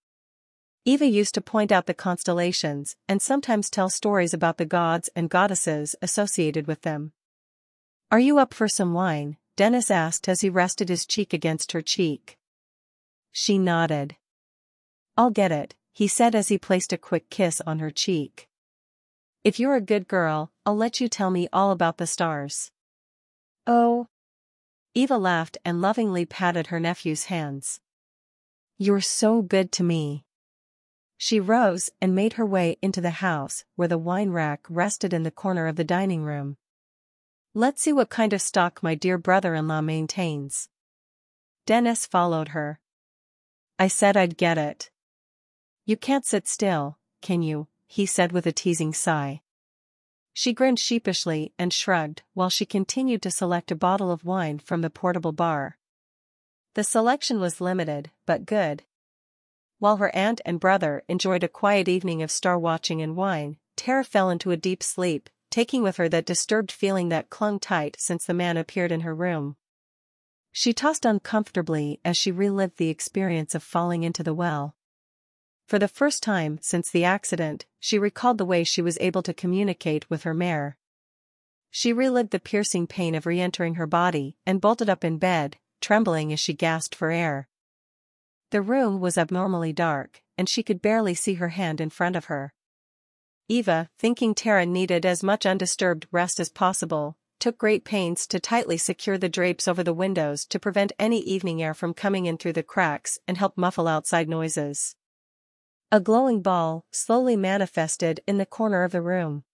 Eva used to point out the constellations and sometimes tell stories about the gods and goddesses associated with them. "Are you up for some wine?" Dennis asked as he rested his cheek against her cheek. She nodded. "I'll get it," he said as he placed a quick kiss on her cheek. "If you're a good girl, I'll let you tell me all about the stars." "Oh." Eva laughed and lovingly patted her nephew's hands. "You're so good to me." She rose and made her way into the house where the wine rack rested in the corner of the dining room. "Let's see what kind of stock my dear brother-in-law maintains." Dennis followed her. "I said I'd get it." "You can't sit still, can you?" he said with a teasing sigh. She grinned sheepishly and shrugged while she continued to select a bottle of wine from the portable bar. The selection was limited, but good. While her aunt and brother enjoyed a quiet evening of star-watching and wine, Tara fell into a deep sleep, taking with her that disturbed feeling that clung tight since the man appeared in her room. She tossed uncomfortably as she relived the experience of falling into the well. For the first time since the accident, she recalled the way she was able to communicate with her mare. She relived the piercing pain of re-entering her body and bolted up in bed, trembling as she gasped for air. The room was abnormally dark, and she could barely see her hand in front of her. Eva, thinking Tara needed as much undisturbed rest as possible, took great pains to tightly secure the drapes over the windows to prevent any evening air from coming in through the cracks and help muffle outside noises. A glowing ball slowly manifested in the corner of the room.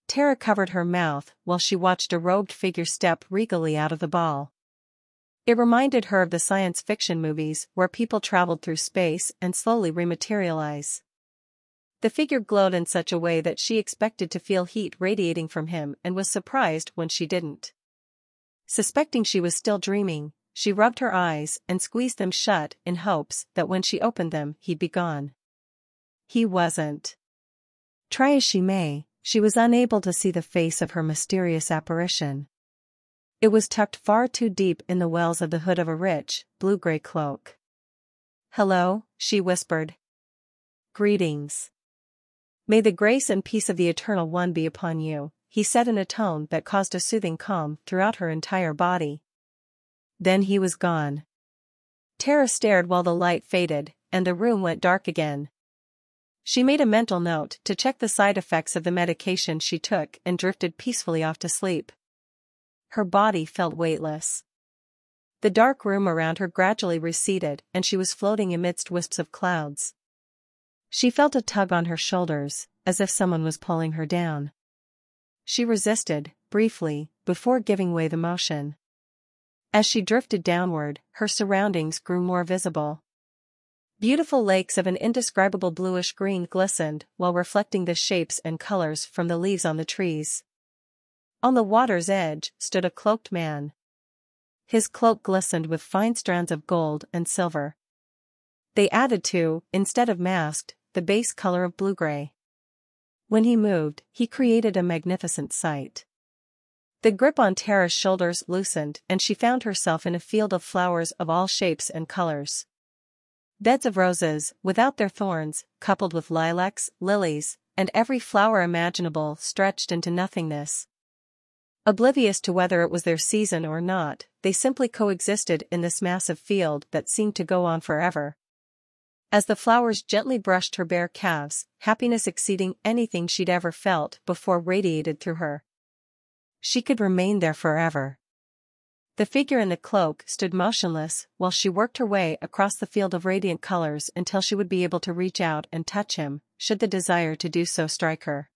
Tara covered her mouth while she watched a robed figure step regally out of the ball. It reminded her of the science fiction movies where people traveled through space and slowly rematerialize. The figure glowed in such a way that she expected to feel heat radiating from him and was surprised when she didn't. Suspecting she was still dreaming, she rubbed her eyes and squeezed them shut in hopes that when she opened them he'd be gone. He wasn't. Try as she may, she was unable to see the face of her mysterious apparition. It was tucked far too deep in the wells of the hood of a rich, blue-gray cloak. "Hello," she whispered. "Greetings. May the grace and peace of the Eternal One be upon you," he said in a tone that caused a soothing calm throughout her entire body. Then he was gone. Tara stared while the light faded, and the room went dark again. She made a mental note to check the side effects of the medication she took and drifted peacefully off to sleep. Her body felt weightless. The dark room around her gradually receded and she was floating amidst wisps of clouds. She felt a tug on her shoulders, as if someone was pulling her down. She resisted, briefly, before giving way the motion. As she drifted downward, her surroundings grew more visible. Beautiful lakes of an indescribable bluish-green glistened while reflecting the shapes and colors from the leaves on the trees. On the water's edge stood a cloaked man. His cloak glistened with fine strands of gold and silver. They added to, instead of masked, the base color of blue-gray. When he moved, he created a magnificent sight. The grip on Tara's shoulders loosened and she found herself in a field of flowers of all shapes and colors. Beds of roses, without their thorns, coupled with lilacs, lilies, and every flower imaginable stretched into nothingness. Oblivious to whether it was their season or not, they simply coexisted in this massive field that seemed to go on forever. As the flowers gently brushed her bare calves, happiness exceeding anything she'd ever felt before radiated through her. She could remain there forever. The figure in the cloak stood motionless while she worked her way across the field of radiant colors until she would be able to reach out and touch him, should the desire to do so strike her.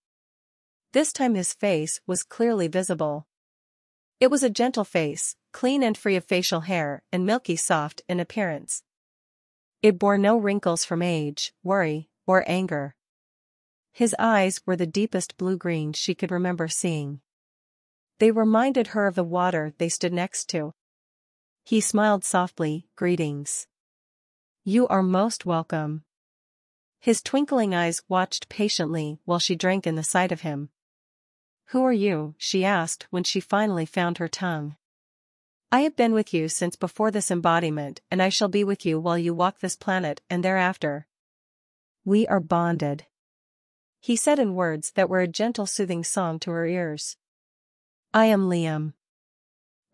This time his face was clearly visible. It was a gentle face, clean and free of facial hair and milky soft in appearance. It bore no wrinkles from age, worry, or anger. His eyes were the deepest blue-green she could remember seeing. They reminded her of the water they stood next to. He smiled softly, "Greetings. You are most welcome." His twinkling eyes watched patiently while she drank in the sight of him. "Who are you?" she asked when she finally found her tongue. "I have been with you since before this embodiment, and I shall be with you while you walk this planet and thereafter. We are bonded," he said in words that were a gentle soothing song to her ears. "I am Liam."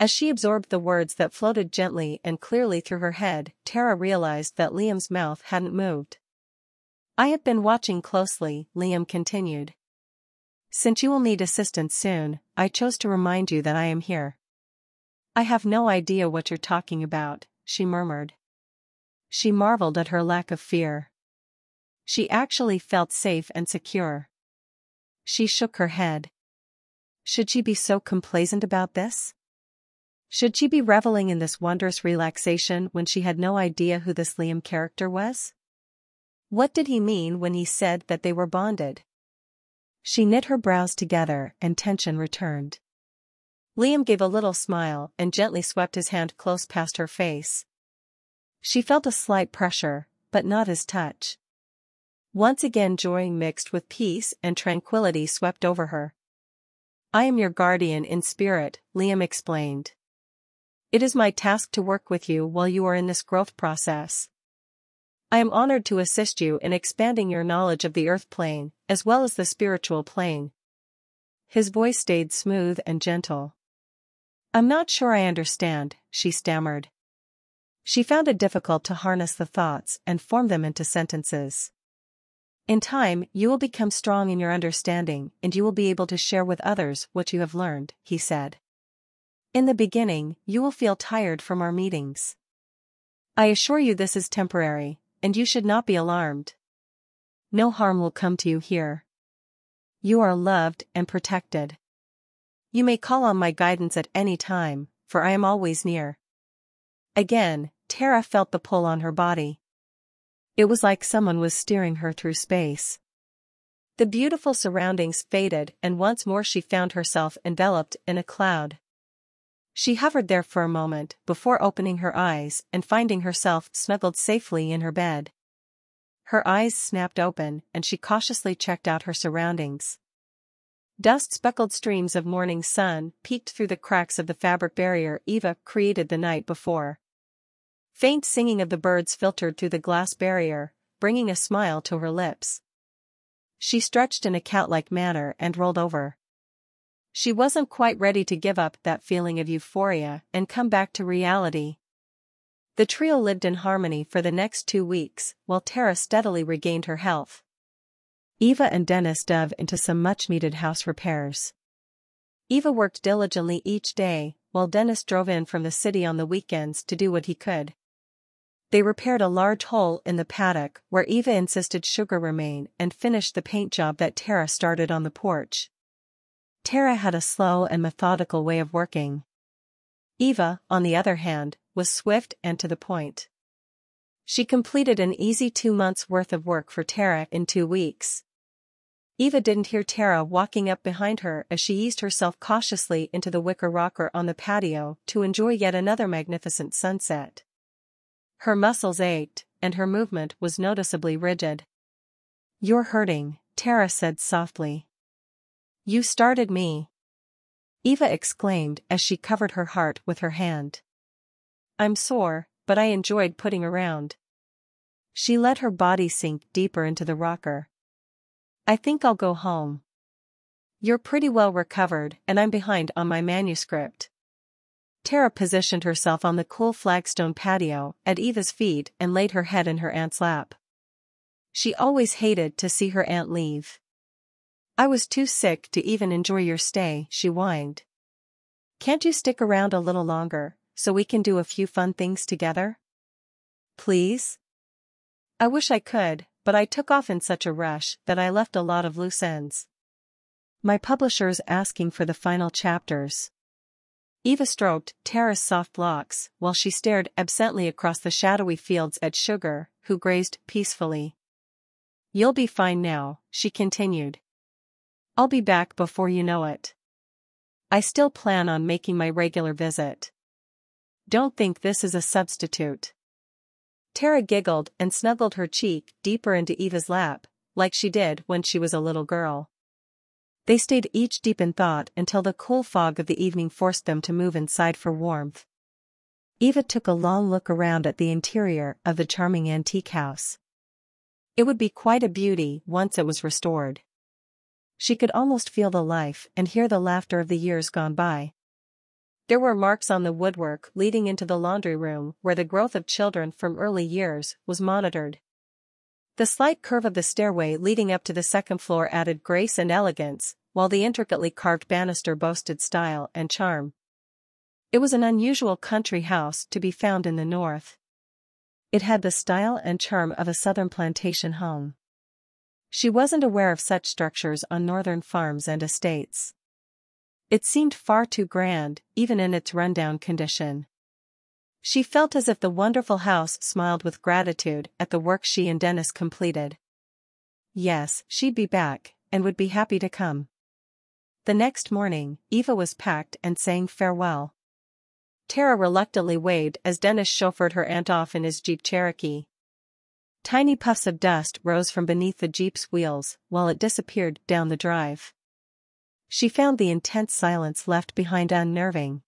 As she absorbed the words that floated gently and clearly through her head, Tara realized that Liam's mouth hadn't moved. "I have been watching closely," Liam continued. "Since you will need assistance soon, I chose to remind you that I am here." "I have no idea what you're talking about," she murmured. She marveled at her lack of fear. She actually felt safe and secure. She shook her head. Should she be so complacent about this? Should she be reveling in this wondrous relaxation when she had no idea who this Liam character was? What did he mean when he said that they were bonded? She knit her brows together and tension returned. Liam gave a little smile and gently swept his hand close past her face. She felt a slight pressure, but not his touch. Once again joy mixed with peace and tranquility swept over her. "I am your guardian in spirit," Liam explained. "It is my task to work with you while you are in this growth process. I am honored to assist you in expanding your knowledge of the earth plane, as well as the spiritual plane." His voice stayed smooth and gentle. "I'm not sure I understand," she stammered. She found it difficult to harness the thoughts and form them into sentences. "In time, you will become strong in your understanding and you will be able to share with others what you have learned," he said. "In the beginning, you will feel tired from our meetings. I assure you this is temporary, and you should not be alarmed. No harm will come to you here. You are loved and protected. You may call on my guidance at any time, for I am always near." Again, Tara felt the pull on her body. It was like someone was steering her through space. The beautiful surroundings faded and once more she found herself enveloped in a cloud. She hovered there for a moment before opening her eyes and finding herself snuggled safely in her bed. Her eyes snapped open and she cautiously checked out her surroundings. Dust-speckled streams of morning sun peeked through the cracks of the fabric barrier Eva created the night before. Faint singing of the birds filtered through the glass barrier, bringing a smile to her lips. She stretched in a cat-like manner and rolled over. She wasn't quite ready to give up that feeling of euphoria and come back to reality. The trio lived in harmony for the next 2 weeks, while Tara steadily regained her health. Eva and Dennis dove into some much-needed house repairs. Eva worked diligently each day, while Dennis drove in from the city on the weekends to do what he could. They repaired a large hole in the paddock where Eva insisted sugar remain and finished the paint job that Tara started on the porch. Tara had a slow and methodical way of working. Eva, on the other hand, was swift and to the point. She completed an easy 2 months' worth of work for Tara in 2 weeks. Eva didn't hear Tara walking up behind her as she eased herself cautiously into the wicker rocker on the patio to enjoy yet another magnificent sunset. Her muscles ached, and her movement was noticeably rigid. "You're hurting," Tara said softly. "You started me," Eva exclaimed as she covered her heart with her hand. "I'm sore, but I enjoyed putting around." She let her body sink deeper into the rocker. "I think I'll go home. You're pretty well recovered and I'm behind on my manuscript." Tara positioned herself on the cool flagstone patio at Eva's feet and laid her head in her aunt's lap. She always hated to see her aunt leave. "I was too sick to even enjoy your stay," she whined. "Can't you stick around a little longer, so we can do a few fun things together? Please?" "I wish I could, but I took off in such a rush that I left a lot of loose ends. My publisher's asking for the final chapters." Eva stroked Tara's soft locks while she stared absently across the shadowy fields at Sugar, who grazed peacefully. "You'll be fine now," she continued. "I'll be back before you know it. I still plan on making my regular visit. Don't think this is a substitute." Tara giggled and snuggled her cheek deeper into Eva's lap, like she did when she was a little girl. They stayed each deep in thought until the cool fog of the evening forced them to move inside for warmth. Eva took a long look around at the interior of the charming antique house. It would be quite a beauty once it was restored. She could almost feel the life and hear the laughter of the years gone by. There were marks on the woodwork leading into the laundry room where the growth of children from early years was monitored. The slight curve of the stairway leading up to the second floor added grace and elegance, while the intricately carved banister boasted style and charm. It was an unusual country house to be found in the north. It had the style and charm of a southern plantation home. She wasn't aware of such structures on northern farms and estates. It seemed far too grand, even in its rundown condition. She felt as if the wonderful house smiled with gratitude at the work she and Dennis completed. Yes, she'd be back, and would be happy to come. The next morning, Eva was packed and saying farewell. Tara reluctantly waved as Dennis chauffeured her aunt off in his Jeep Cherokee. Tiny puffs of dust rose from beneath the Jeep's wheels while it disappeared down the drive. She found the intense silence left behind unnerving.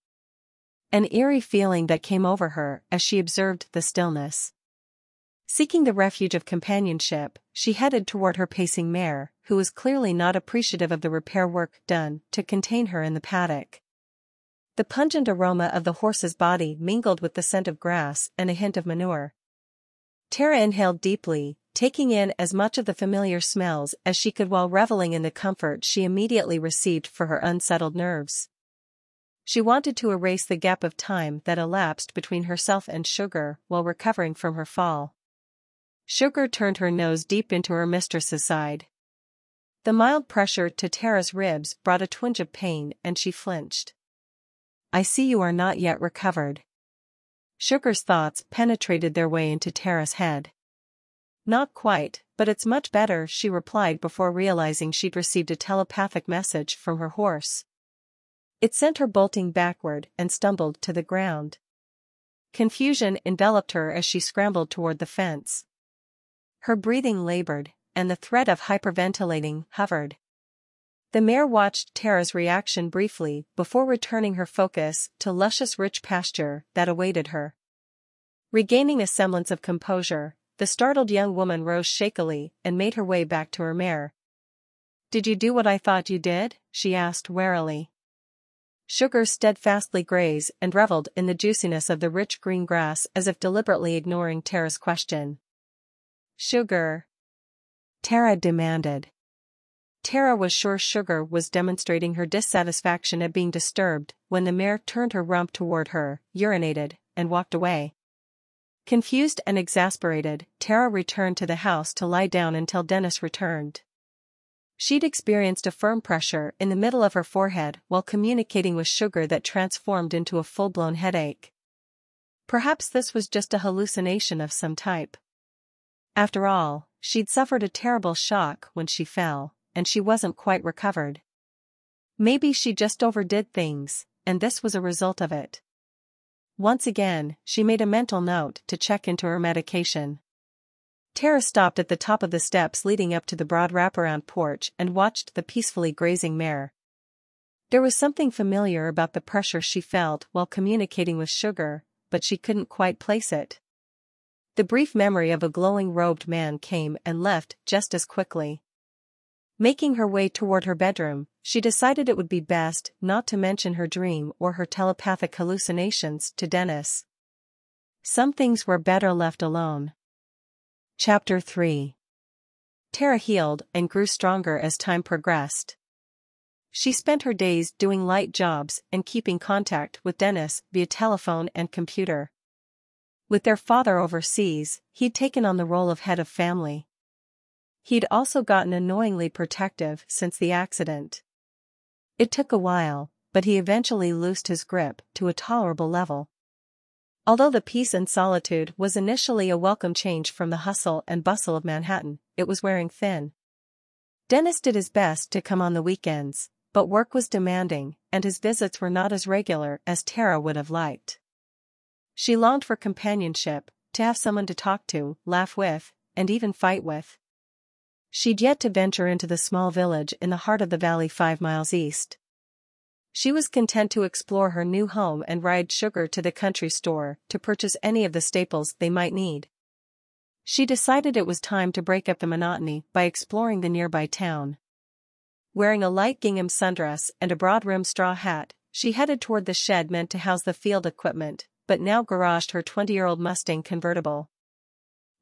An eerie feeling that came over her as she observed the stillness. Seeking the refuge of companionship, she headed toward her pacing mare, who was clearly not appreciative of the repair work done to contain her in the paddock. The pungent aroma of the horse's body mingled with the scent of grass and a hint of manure. Tara inhaled deeply, taking in as much of the familiar smells as she could while reveling in the comfort she immediately received for her unsettled nerves. She wanted to erase the gap of time that elapsed between herself and Sugar while recovering from her fall. Sugar turned her nose deep into her mistress's side. The mild pressure to Tara's ribs brought a twinge of pain and she flinched. "I see you are not yet recovered." Sugar's thoughts penetrated their way into Tara's head. "Not quite, but it's much better," she replied before realizing she'd received a telepathic message from her horse. It sent her bolting backward and stumbled to the ground. Confusion enveloped her as she scrambled toward the fence. Her breathing labored, and the threat of hyperventilating hovered. The mare watched Tara's reaction briefly before returning her focus to luscious rich pasture that awaited her. Regaining a semblance of composure, the startled young woman rose shakily and made her way back to her mare. "Did you do what I thought you did?" she asked warily. Sugar steadfastly grazed and reveled in the juiciness of the rich green grass as if deliberately ignoring Tara's question. "Sugar?" Tara demanded. Tara was sure Sugar was demonstrating her dissatisfaction at being disturbed when the mare turned her rump toward her, urinated, and walked away. Confused and exasperated, Tara returned to the house to lie down until Dennis returned. She'd experienced a firm pressure in the middle of her forehead while communicating with Sugar that transformed into a full-blown headache. Perhaps this was just a hallucination of some type. After all, she'd suffered a terrible shock when she fell, and she wasn't quite recovered. Maybe she just overdid things, and this was a result of it. Once again, she made a mental note to check into her medication. Tara stopped at the top of the steps leading up to the broad wraparound porch and watched the peacefully grazing mare. There was something familiar about the pressure she felt while communicating with Sugar, but she couldn't quite place it. The brief memory of a glowing robed man came and left just as quickly. Making her way toward her bedroom, she decided it would be best not to mention her dream or her telepathic hallucinations to Dennis. Some things were better left alone. Chapter 3. Tara healed and grew stronger as time progressed. She spent her days doing light jobs and keeping contact with Dennis via telephone and computer. With their father overseas, he'd taken on the role of head of family. He'd also gotten annoyingly protective since the accident. It took a while, but he eventually loosed his grip to a tolerable level. Although the peace and solitude was initially a welcome change from the hustle and bustle of Manhattan, it was wearing thin. Dennis did his best to come on the weekends, but work was demanding, and his visits were not as regular as Tara would have liked. She longed for companionship, to have someone to talk to, laugh with, and even fight with. She'd yet to venture into the small village in the heart of the valley 5 miles east. She was content to explore her new home and ride Sugar to the country store to purchase any of the staples they might need. She decided it was time to break up the monotony by exploring the nearby town. Wearing a light gingham sundress and a broad-rimmed straw hat, she headed toward the shed meant to house the field equipment, but now garaged her 20-year-old Mustang convertible.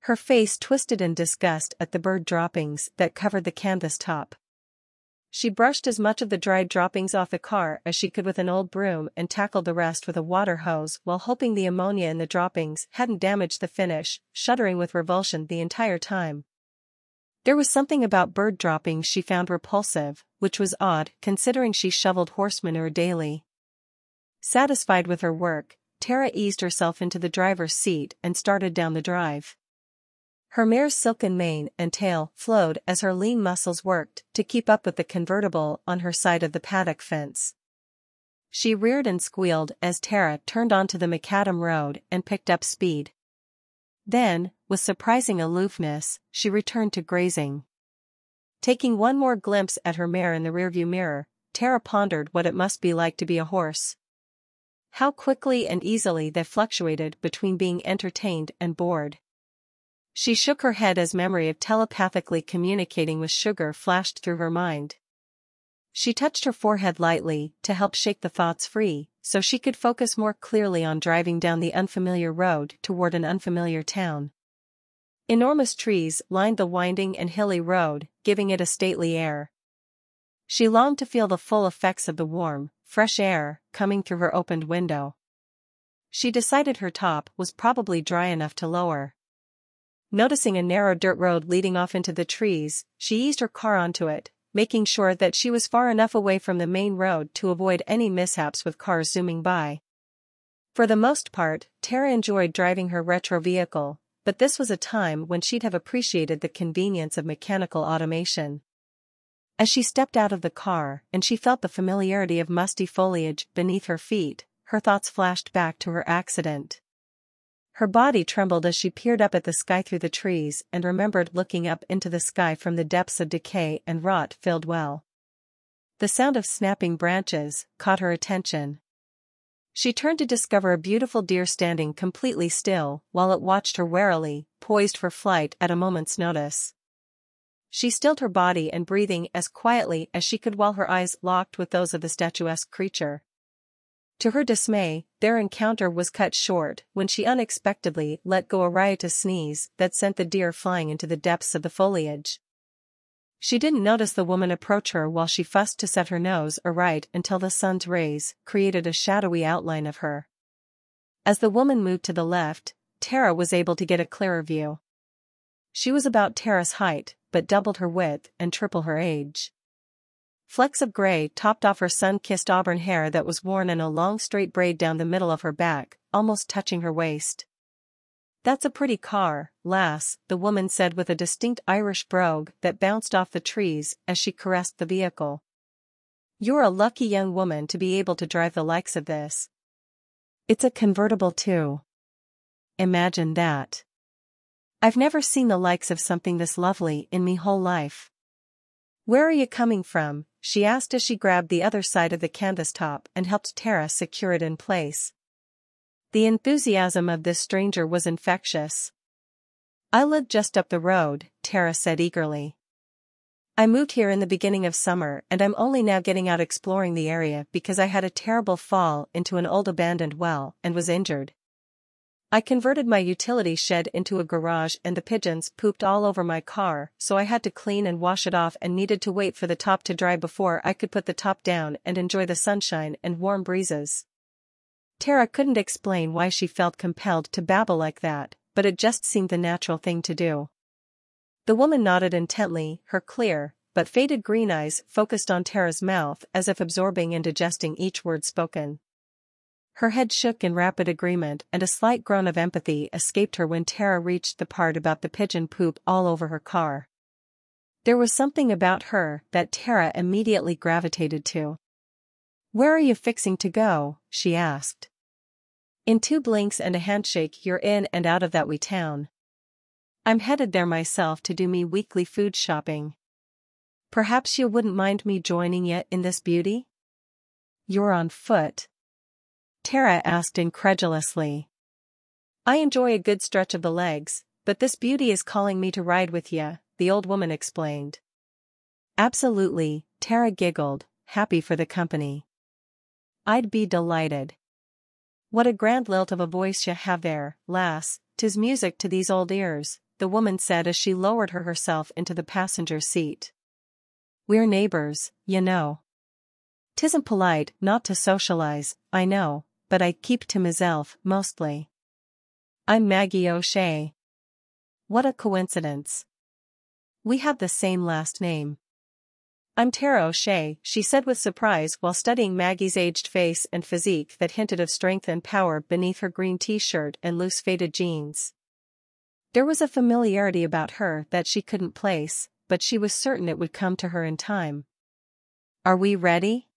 Her face twisted in disgust at the bird droppings that covered the canvas top. She brushed as much of the dried droppings off the car as she could with an old broom and tackled the rest with a water hose while hoping the ammonia in the droppings hadn't damaged the finish, shuddering with revulsion the entire time. There was something about bird droppings she found repulsive, which was odd considering she shoveled horse manure daily. Satisfied with her work, Tara eased herself into the driver's seat and started down the drive. Her mare's silken mane and tail flowed as her lean muscles worked to keep up with the convertible on her side of the paddock fence. She reared and squealed as Tara turned onto the macadam road and picked up speed. Then, with surprising aloofness, she returned to grazing. Taking one more glimpse at her mare in the rearview mirror, Tara pondered what it must be like to be a horse. How quickly and easily they fluctuated between being entertained and bored. She shook her head as memory of telepathically communicating with Sugar flashed through her mind. She touched her forehead lightly to help shake the thoughts free, so she could focus more clearly on driving down the unfamiliar road toward an unfamiliar town. Enormous trees lined the winding and hilly road, giving it a stately air. She longed to feel the full effects of the warm, fresh air coming through her opened window. She decided her top was probably dry enough to lower. Noticing a narrow dirt road leading off into the trees, she eased her car onto it, making sure that she was far enough away from the main road to avoid any mishaps with cars zooming by. For the most part, Tara enjoyed driving her retro vehicle, but this was a time when she'd have appreciated the convenience of mechanical automation. As she stepped out of the car and she felt the familiarity of musty foliage beneath her feet, her thoughts flashed back to her accident. Her body trembled as she peered up at the sky through the trees and remembered looking up into the sky from the depths of decay and rot-filled well. The sound of snapping branches caught her attention. She turned to discover a beautiful deer standing completely still while it watched her warily, poised for flight at a moment's notice. She stilled her body and breathing as quietly as she could while her eyes locked with those of the statuesque creature. To her dismay, their encounter was cut short when she unexpectedly let go a riotous sneeze that sent the deer flying into the depths of the foliage. She didn't notice the woman approach her while she fussed to set her nose aright until the sun's rays created a shadowy outline of her. As the woman moved to the left, Tara was able to get a clearer view. She was about Tara's height, but doubled her width and triple her age. Flecks of gray topped off her sun-kissed auburn hair that was worn in a long straight braid down the middle of her back, almost touching her waist. "That's a pretty car, lass," the woman said with a distinct Irish brogue that bounced off the trees as she caressed the vehicle. "You're a lucky young woman to be able to drive the likes of this. It's a convertible too. Imagine that. I've never seen the likes of something this lovely in me whole life." "Where are you coming from?" she asked as she grabbed the other side of the canvas top and helped Tara secure it in place. The enthusiasm of this stranger was infectious. "I live just up the road," Tara said eagerly. I moved here in the beginning of summer and I'm only now getting out exploring the area because I had a terrible fall into an old abandoned well and was injured. I converted my utility shed into a garage and the pigeons pooped all over my car, so I had to clean and wash it off and needed to wait for the top to dry before I could put the top down and enjoy the sunshine and warm breezes. Tara couldn't explain why she felt compelled to babble like that, but it just seemed the natural thing to do. The woman nodded intently, her clear, but faded green eyes focused on Tara's mouth as if absorbing and digesting each word spoken. Her head shook in rapid agreement and a slight groan of empathy escaped her when Tara reached the part about the pigeon poop all over her car. There was something about her that Tara immediately gravitated to. "Where are you fixing to go?" she asked. "In 2 blinks and a handshake you're in and out of that wee town. I'm headed there myself to do me weekly food shopping. Perhaps you wouldn't mind me joining you in this beauty?" "You're on foot?" Tara asked incredulously. "I enjoy a good stretch of the legs, but this beauty is calling me to ride with ya," the old woman explained. "Absolutely," Tara giggled, happy for the company. "I'd be delighted. What a grand lilt of a voice you have there, lass, 'tis music to these old ears," the woman said as she lowered herself into the passenger seat. "We're neighbors, you know. 'Tisn't polite not to socialize, I know, but I keep to myself, mostly. I'm Maggie O'Shea." "What a coincidence. We have the same last name." "I'm Tara O'Shea," she said with surprise while studying Maggie's aged face and physique that hinted of strength and power beneath her green t-shirt and loose faded jeans. There was a familiarity about her that she couldn't place, but she was certain it would come to her in time. "Are we ready?"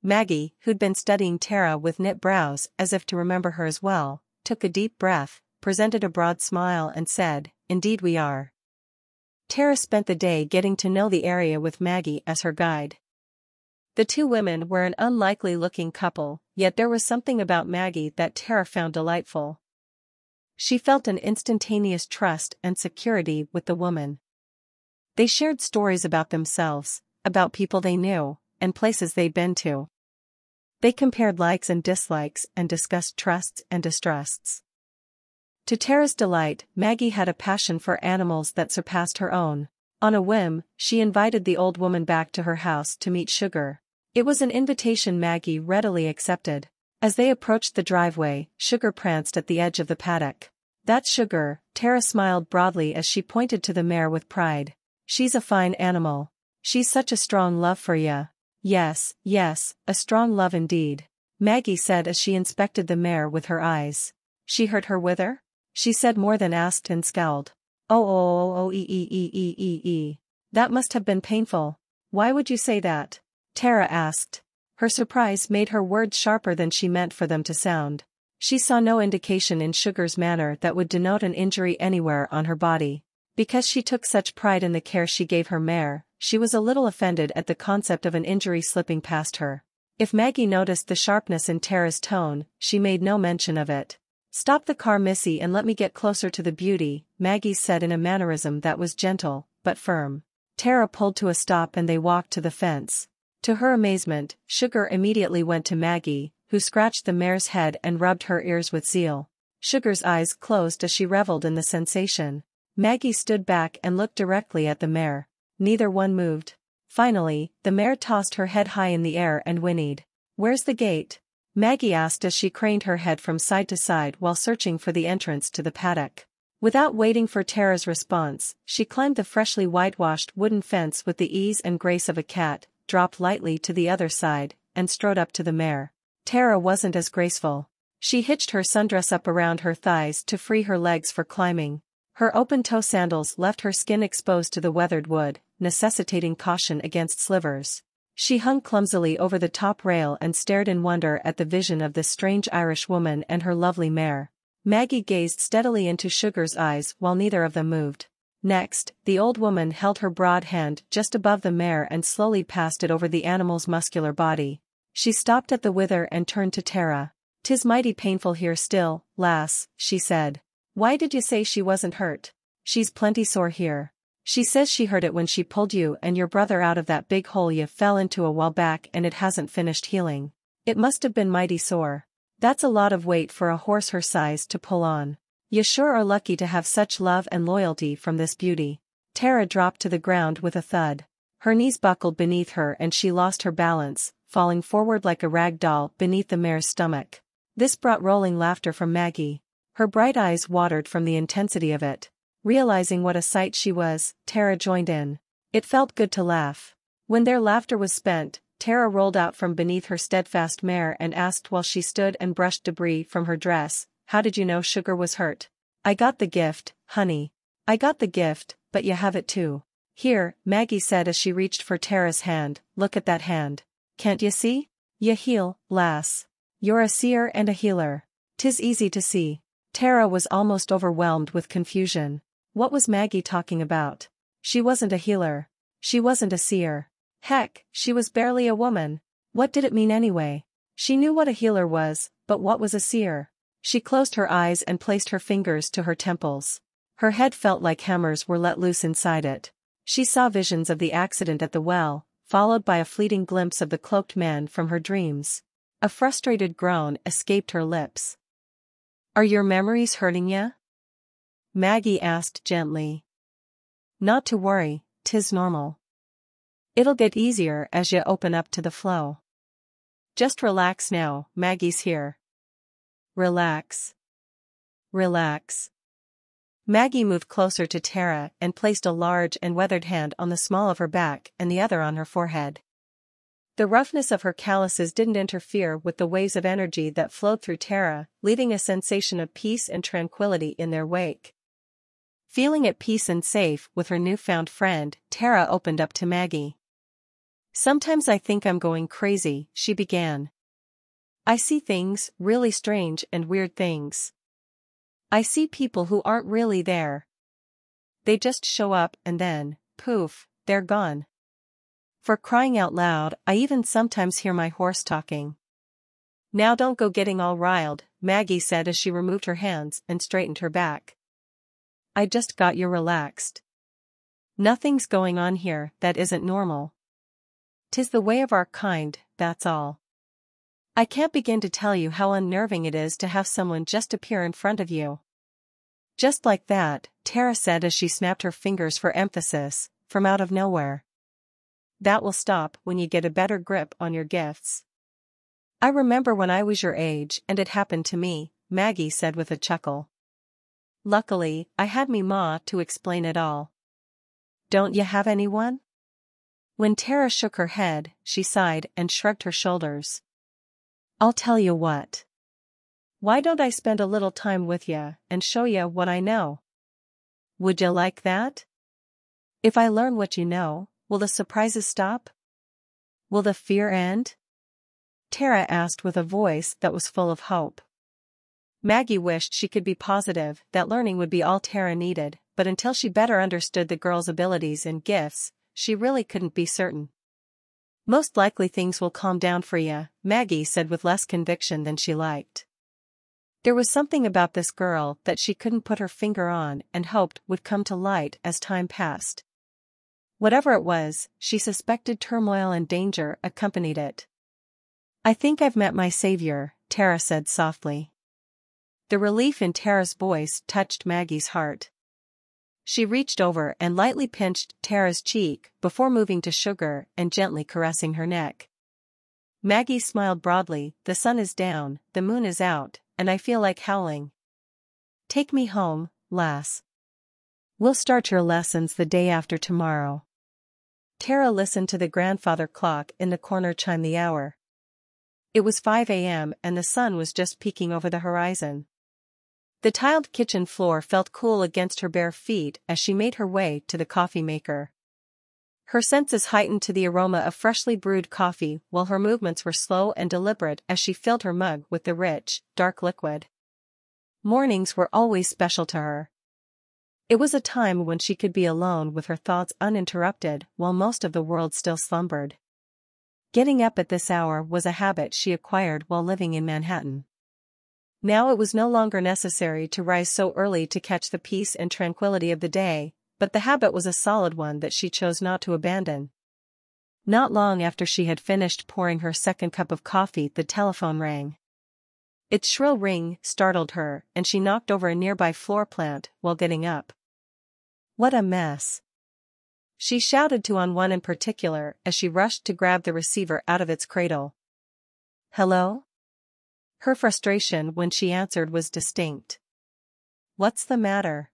Maggie, who'd been studying Tara with knit brows as if to remember her as well, took a deep breath, presented a broad smile and said, "Indeed we are." Tara spent the day getting to know the area with Maggie as her guide. The 2 women were an unlikely-looking couple, yet there was something about Maggie that Tara found delightful. She felt an instantaneous trust and security with the woman. They shared stories about themselves, about people they knew, and places they'd been to. They compared likes and dislikes and discussed trusts and distrusts. To Tara's delight, Maggie had a passion for animals that surpassed her own. On a whim, she invited the old woman back to her house to meet Sugar. It was an invitation Maggie readily accepted. As they approached the driveway, Sugar pranced at the edge of the paddock. "That's Sugar," Tara smiled broadly as she pointed to the mare with pride. "She's a fine animal. She's such a strong love for ya." Yes, a strong love indeed," Maggie said as she inspected the mare with her eyes. "She hurt her wither?" she said more than asked and scowled. Oh, that must have been painful." "Why would you say that?" Tara asked. Her surprise made her words sharper than she meant for them to sound. She saw no indication in Sugar's manner that would denote an injury anywhere on her body. Because she took such pride in the care she gave her mare, she was a little offended at the concept of an injury slipping past her. If Maggie noticed the sharpness in Tara's tone, she made no mention of it. "Stop the car, missy, and let me get closer to the beauty," Maggie said in a mannerism that was gentle, but firm. Tara pulled to a stop and they walked to the fence. To her amazement, Sugar immediately went to Maggie, who scratched the mare's head and rubbed her ears with zeal. Sugar's eyes closed as she reveled in the sensation. Maggie stood back and looked directly at the mare. Neither one moved. Finally, the mare tossed her head high in the air and whinnied. "Where's the gate?" Maggie asked as she craned her head from side to side while searching for the entrance to the paddock. Without waiting for Tara's response, she climbed the freshly whitewashed wooden fence with the ease and grace of a cat, dropped lightly to the other side, and strode up to the mare. Tara wasn't as graceful. She hitched her sundress up around her thighs to free her legs for climbing. Her open-toe sandals left her skin exposed to the weathered wood, necessitating caution against slivers. She hung clumsily over the top rail and stared in wonder at the vision of this strange Irish woman and her lovely mare. Maggie gazed steadily into Sugar's eyes while neither of them moved. Next, the old woman held her broad hand just above the mare and slowly passed it over the animal's muscular body. She stopped at the wither and turned to Tara. "'Tis mighty painful here still, lass," she said. "Why did you say she wasn't hurt?" "She's plenty sore here. She says she heard it when she pulled you and your brother out of that big hole you fell into a while back and it hasn't finished healing. It must have been mighty sore. That's a lot of weight for a horse her size to pull on. You sure are lucky to have such love and loyalty from this beauty. Tara dropped to the ground with a thud. Her knees buckled beneath her and she lost her balance, falling forward like a rag doll beneath the mare's stomach. This brought rolling laughter from Maggie. Her bright eyes watered from the intensity of it. Realizing what a sight she was, Tara joined in. It felt good to laugh. When their laughter was spent, Tara rolled out from beneath her steadfast mare and asked while she stood and brushed debris from her dress, "How did you know Sugar was hurt?" "I got the gift, honey. I got the gift, but you have it too." "Here," Maggie said as she reached for Tara's hand, "look at that hand. Can't you see? You heal, lass. You're a seer and a healer. 'Tis easy to see." Tara was almost overwhelmed with confusion. What was Maggie talking about? She wasn't a healer. She wasn't a seer. Heck, she was barely a woman. What did it mean anyway? She knew what a healer was, but what was a seer? She closed her eyes and placed her fingers to her temples. Her head felt like hammers were let loose inside it. She saw visions of the accident at the well, followed by a fleeting glimpse of the cloaked man from her dreams. A frustrated groan escaped her lips. "Are your memories hurting ya?" Maggie asked gently. "Not to worry, 'tis normal. It'll get easier as you open up to the flow. Just relax now, Maggie's here." "Relax. Relax." Maggie moved closer to Tara and placed a large and weathered hand on the small of her back and the other on her forehead. The roughness of her calluses didn't interfere with the waves of energy that flowed through Tara, leaving a sensation of peace and tranquility in their wake. Feeling at peace and safe with her newfound friend, Tara opened up to Maggie. "Sometimes I think I'm going crazy," she began. "I see things, really strange and weird things. I see people who aren't really there. They just show up and then, poof, they're gone. For crying out loud, I even sometimes hear my horse talking." "Now don't go getting all riled," Maggie said as she removed her hands and straightened her back. "I just got you relaxed. Nothing's going on here that isn't normal. 'Tis the way of our kind, that's all. I can't begin to tell you how unnerving it is to have someone just appear in front of you." "Just like that," Tara said as she snapped her fingers for emphasis, "from out of nowhere. That will stop when you get a better grip on your gifts." "I remember when I was your age and it happened to me," Maggie said with a chuckle. "Luckily, I had me ma to explain it all." "Don't you have anyone?" When Tara shook her head, she sighed and shrugged her shoulders. "I'll tell you what. Why don't I spend a little time with ya and show ya what I know? Would ya like that? If I learn what you know, will the surprises stop? Will the fear end?" Tara asked with a voice that was full of hope. Maggie wished she could be positive that learning would be all Tara needed, but until she better understood the girl's abilities and gifts, she really couldn't be certain. "Most likely things will calm down for ya," Maggie said with less conviction than she liked. There was something about this girl that she couldn't put her finger on and hoped would come to light as time passed. Whatever it was, she suspected turmoil and danger accompanied it. "I think I've met my savior," Tara said softly. The relief in Tara's voice touched Maggie's heart. She reached over and lightly pinched Tara's cheek before moving to Sugar and gently caressing her neck. Maggie smiled broadly. "The sun is down, the moon is out, and I feel like howling. Take me home, lass. We'll start your lessons the day after tomorrow." Tara listened to the grandfather clock in the corner chime the hour. It was 5 a.m. and the sun was just peeking over the horizon. The tiled kitchen floor felt cool against her bare feet as she made her way to the coffee maker. Her senses heightened to the aroma of freshly brewed coffee while her movements were slow and deliberate as she filled her mug with the rich, dark liquid. Mornings were always special to her. It was a time when she could be alone with her thoughts uninterrupted while most of the world still slumbered. Getting up at this hour was a habit she acquired while living in Manhattan. Now it was no longer necessary to rise so early to catch the peace and tranquility of the day, but the habit was a solid one that she chose not to abandon. Not long after she had finished pouring her second cup of coffee, the telephone rang. Its shrill ring startled her, and she knocked over a nearby floor plant while getting up. "What a mess!" she shouted to one in particular as she rushed to grab the receiver out of its cradle. "Hello?" Her frustration when she answered was distinct. "What's the matter?"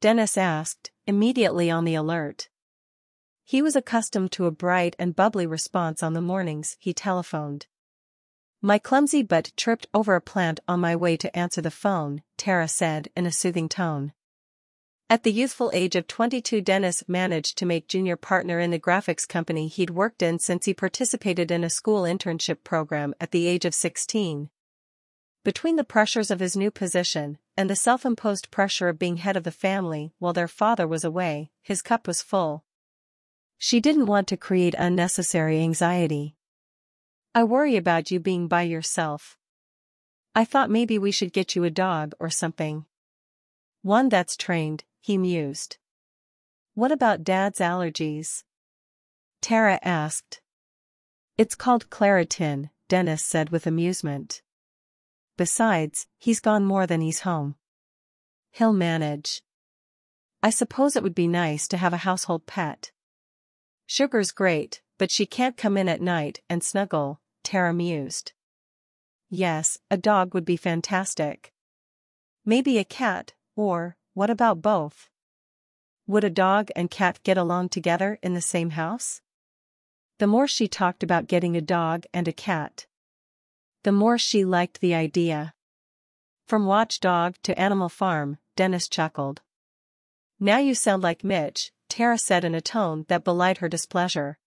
Dennis asked, immediately on the alert. He was accustomed to a bright and bubbly response on the mornings he telephoned. "My clumsy butt tripped over a plant on my way to answer the phone," Tara said in a soothing tone. At the youthful age of 22, Dennis managed to make junior partner in the graphics company he'd worked in since he participated in a school internship program at the age of 16. Between the pressures of his new position and the self-imposed pressure of being head of the family while their father was away, his cup was full. She didn't want to create unnecessary anxiety. "I worry about you being by yourself. I thought maybe we should get you a dog or something." "One that's trained," he mused. "What about Dad's allergies?" Tara asked. "It's called Claritin," Dennis said with amusement. "Besides, he's gone more than he's home. He'll manage. I suppose it would be nice to have a household pet." "Sugar's great, but she can't come in at night and snuggle," Tara mused. "Yes, a dog would be fantastic. Maybe a cat, or, what about both? Would a dog and cat get along together in the same house?" The more she talked about getting a dog and a cat, the more she liked the idea. "From watchdog to Animal Farm," Dennis chuckled. "Now you sound like Mitch," Tara said in a tone that belied her displeasure.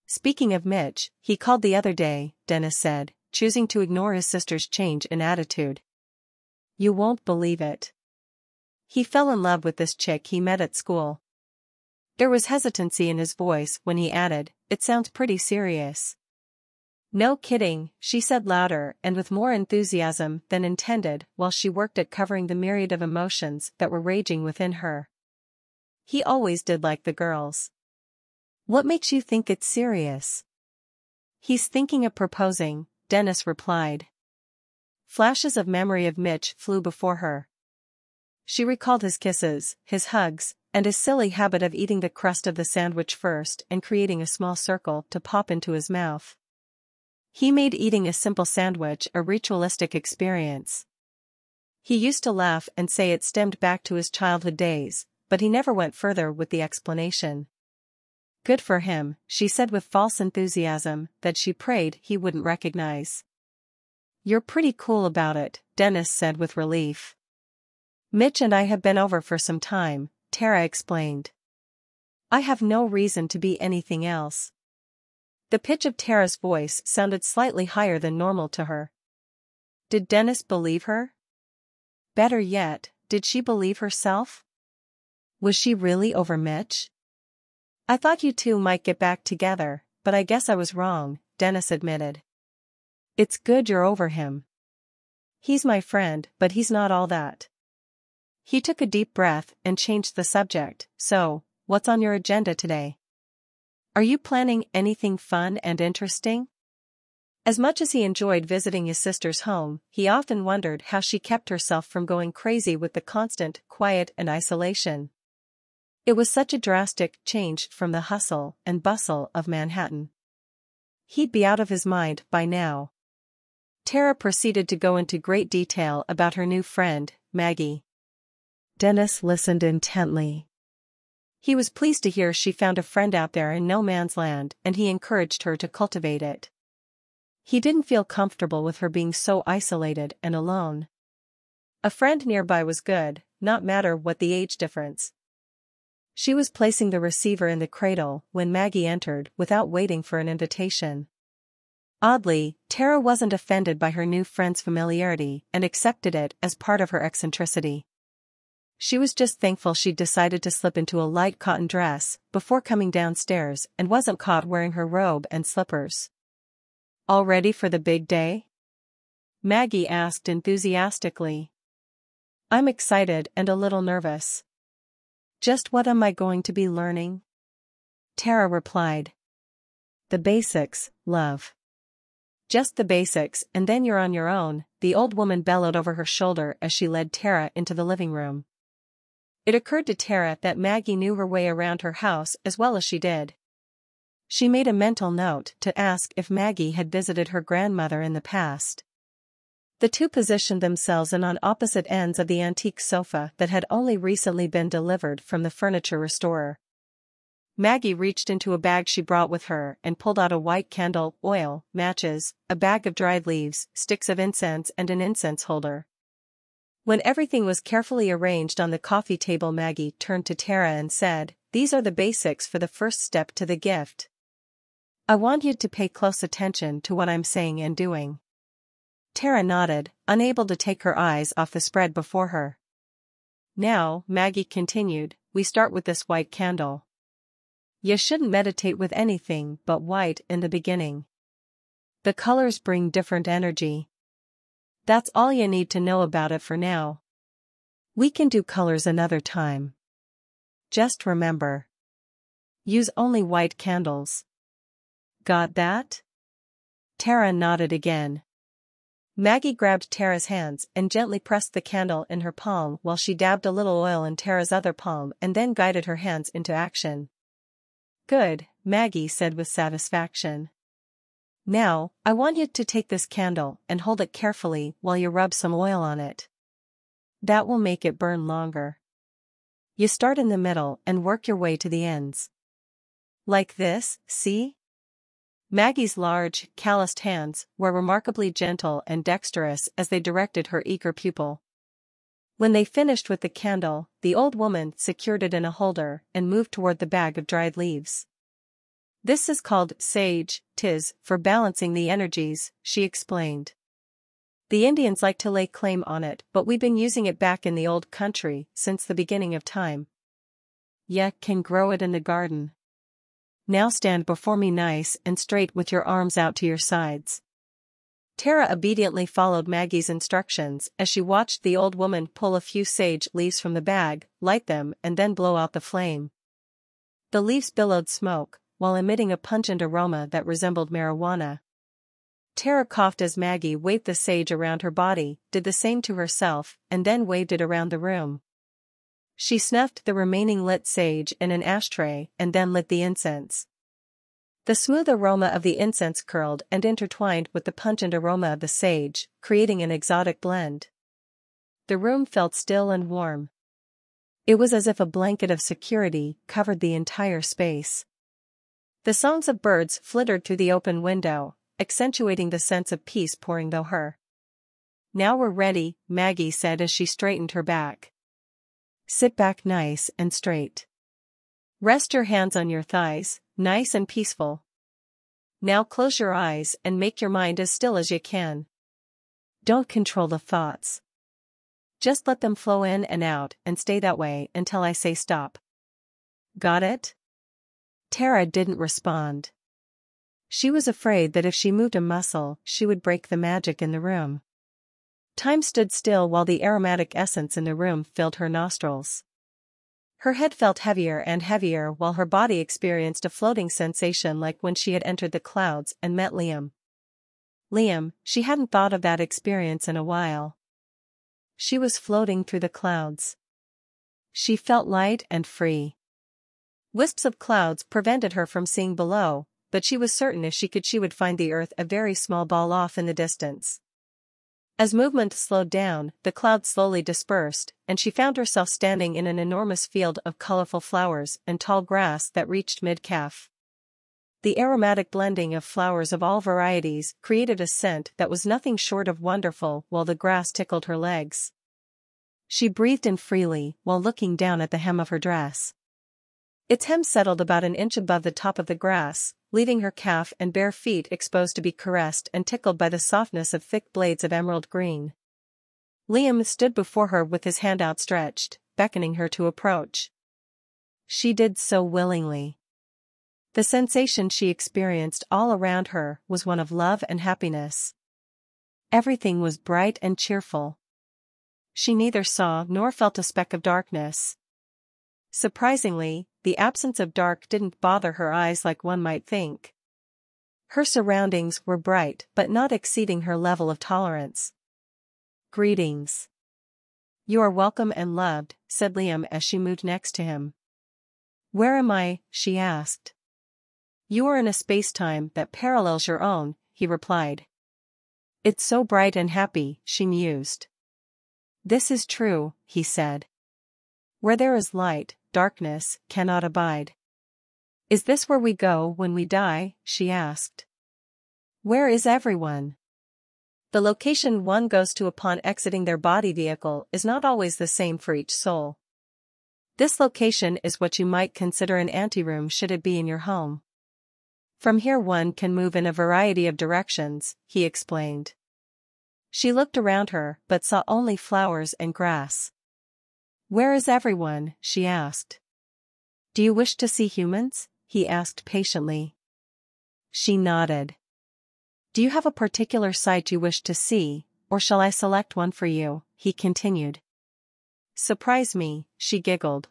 "Speaking of Mitch, he called the other day," Dennis said, choosing to ignore his sister's change in attitude. "You won't believe it. He fell in love with this chick he met at school." There was hesitancy in his voice when he added, "It sounds pretty serious." "No kidding," she said louder and with more enthusiasm than intended while she worked at covering the myriad of emotions that were raging within her. "He always did like the girls." "What makes you think it's serious?" "He's thinking of proposing," Dennis replied. Flashes of memory of Mitch flew before her. She recalled his kisses, his hugs, and his silly habit of eating the crust of the sandwich first and creating a small circle to pop into his mouth. He made eating a simple sandwich a ritualistic experience. He used to laugh and say it stemmed back to his childhood days, but he never went further with the explanation. "Good for him," she said with false enthusiasm that she prayed he wouldn't recognize. "You're pretty cool about it," Dennis said with relief. "Mitch and I have been over for some time," Tara explained. "I have no reason to be anything else." The pitch of Tara's voice sounded slightly higher than normal to her. Did Dennis believe her? Better yet, did she believe herself? Was she really over Mitch? "I thought you two might get back together, but I guess I was wrong," Dennis admitted. "It's good you're over him. He's my friend, but he's not all that." He took a deep breath and changed the subject. "So, what's on your agenda today? Are you planning anything fun and interesting?" As much as he enjoyed visiting his sister's home, he often wondered how she kept herself from going crazy with the constant quiet and isolation. It was such a drastic change from the hustle and bustle of Manhattan. He'd be out of his mind by now. Tara proceeded to go into great detail about her new friend, Maggie. Dennis listened intently. He was pleased to hear she found a friend out there in no man's land, and he encouraged her to cultivate it. He didn't feel comfortable with her being so isolated and alone. A friend nearby was good, not matter what the age difference. She was placing the receiver in the cradle when Maggie entered without waiting for an invitation. Oddly, Tara wasn't offended by her new friend's familiarity and accepted it as part of her eccentricity. She was just thankful she'd decided to slip into a light cotton dress before coming downstairs and wasn't caught wearing her robe and slippers. "All ready for the big day?" Maggie asked enthusiastically. "I'm excited and a little nervous." Just what am I going to be learning? Tara replied. The basics, love. Just the basics, and then you're on your own, the old woman bellowed over her shoulder as she led Tara into the living room. It occurred to Tara that Maggie knew her way around her house as well as she did. She made a mental note to ask if Maggie had visited her grandmother in the past. The two positioned themselves on opposite ends of the antique sofa that had only recently been delivered from the furniture restorer. Maggie reached into a bag she brought with her and pulled out a white candle, oil, matches, a bag of dried leaves, sticks of incense and an incense holder. When everything was carefully arranged on the coffee table, Maggie turned to Tara and said, "These are the basics for the first step to the gift. I want you to pay close attention to what I'm saying and doing." Tara nodded, unable to take her eyes off the spread before her. "Now," Maggie continued, "we start with this white candle. You shouldn't meditate with anything but white in the beginning. The colors bring different energy. That's all you need to know about it for now. We can do colors another time. Just remember. Use only white candles. Got that?" Tara nodded again. Maggie grabbed Tara's hands and gently pressed the candle in her palm while she dabbed a little oil in Tara's other palm and then guided her hands into action. "Good," Maggie said with satisfaction. "Now, I want you to take this candle and hold it carefully while you rub some oil on it. That will make it burn longer. You start in the middle and work your way to the ends. Like this, see?" Maggie's large, calloused hands were remarkably gentle and dexterous as they directed her eager pupil. When they finished with the candle, the old woman secured it in a holder and moved toward the bag of dried leaves. "This is called sage, 'tis for balancing the energies," she explained. "The Indians like to lay claim on it, but we've been using it back in the old country since the beginning of time. Ya can grow it in the garden. Now stand before me nice and straight with your arms out to your sides." Tara obediently followed Maggie's instructions as she watched the old woman pull a few sage leaves from the bag, light them and then blow out the flame. The leaves billowed smoke, while emitting a pungent aroma that resembled marijuana. Tara coughed as Maggie waved the sage around her body, did the same to herself, and then waved it around the room. She snuffed the remaining lit sage in an ashtray and then lit the incense. The smooth aroma of the incense curled and intertwined with the pungent aroma of the sage, creating an exotic blend. The room felt still and warm. It was as if a blanket of security covered the entire space. The songs of birds flittered through the open window, accentuating the sense of peace pouring through her. "Now we're ready," Maggie said as she straightened her back. "Sit back nice and straight. Rest your hands on your thighs, nice and peaceful. Now close your eyes and make your mind as still as you can. Don't control the thoughts. Just let them flow in and out and stay that way until I say stop. Got it?" Tara didn't respond. She was afraid that if she moved a muscle, she would break the magic in the room. Time stood still while the aromatic essence in the room filled her nostrils. Her head felt heavier and heavier while her body experienced a floating sensation like when she had entered the clouds and met Liam. She hadn't thought of that experience in a while. She was floating through the clouds. She felt light and free. Wisps of clouds prevented her from seeing below, but she was certain if she could she would find the earth a very small ball off in the distance. As movement slowed down, the clouds slowly dispersed, and she found herself standing in an enormous field of colorful flowers and tall grass that reached mid-calf. The aromatic blending of flowers of all varieties created a scent that was nothing short of wonderful while the grass tickled her legs. She breathed in freely while looking down at the hem of her dress. Its hem settled about an inch above the top of the grass, leaving her calf and bare feet exposed to be caressed and tickled by the softness of thick blades of emerald green. Liam stood before her with his hand outstretched, beckoning her to approach. She did so willingly. The sensation she experienced all around her was one of love and happiness. Everything was bright and cheerful. She neither saw nor felt a speck of darkness. Surprisingly, the absence of dark didn't bother her eyes like one might think. Her surroundings were bright but not exceeding her level of tolerance. "Greetings. You are welcome and loved," said Liam as she moved next to him. "Where am I?" she asked. "You are in a space-time that parallels your own," he replied. "It's so bright and happy," she mused. "This is true," he said. "Where there is light, darkness cannot abide." "Is this where we go when we die?" she asked. "Where is everyone?" The location one goes to upon exiting their body vehicle is not always the same for each soul. This location is what you might consider an anteroom should it be in your home. From here one can move in a variety of directions, he explained. She looked around her but saw only flowers and grass. "Where is everyone?" she asked. "Do you wish to see humans?" he asked patiently. She nodded. "Do you have a particular sight you wish to see, or shall I select one for you?" he continued. "Surprise me," she giggled.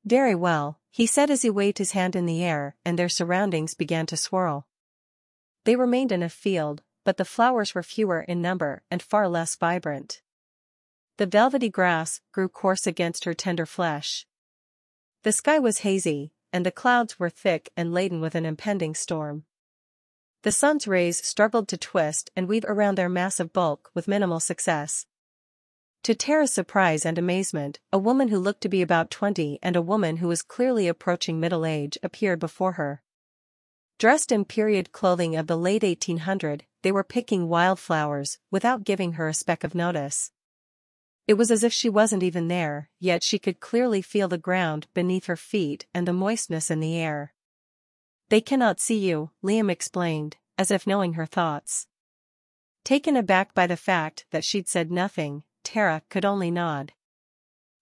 "Very well," he said as he waved his hand in the air and their surroundings began to swirl. They remained in a field, but the flowers were fewer in number and far less vibrant. The velvety grass grew coarse against her tender flesh. The sky was hazy, and the clouds were thick and laden with an impending storm. The sun's rays struggled to twist and weave around their massive bulk with minimal success. To Tara's surprise and amazement, a woman who looked to be about 20 and a woman who was clearly approaching middle age appeared before her. Dressed in period clothing of the late 1800s, they were picking wildflowers without giving her a speck of notice. It was as if she wasn't even there, yet she could clearly feel the ground beneath her feet and the moistness in the air. "They cannot see you," Liam explained, as if knowing her thoughts. Taken aback by the fact that she'd said nothing, Tara could only nod.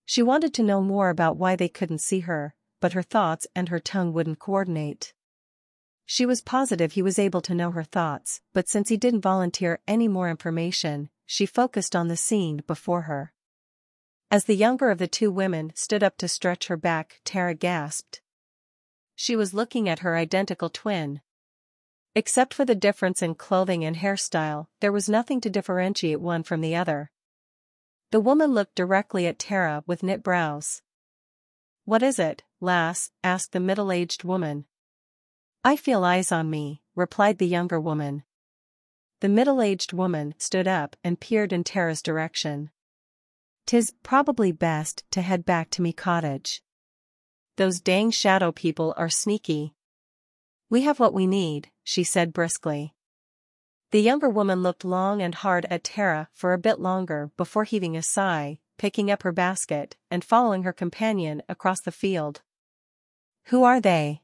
She wanted to know more about why they couldn't see her, but her thoughts and her tongue wouldn't coordinate. She was positive he was able to know her thoughts, but since he didn't volunteer any more information, she focused on the scene before her. As the younger of the two women stood up to stretch her back, Tara gasped. She was looking at her identical twin. Except for the difference in clothing and hairstyle, there was nothing to differentiate one from the other. The woman looked directly at Tara with knit brows. "What is it, lass?" asked the middle-aged woman. "I feel eyes on me," replied the younger woman. The middle-aged woman stood up and peered in Tara's direction. "'Tis probably best to head back to me cottage. Those dang shadow people are sneaky." "We have what we need," she said briskly. The younger woman looked long and hard at Tara for a bit longer before heaving a sigh, picking up her basket, and following her companion across the field. "Who are they?"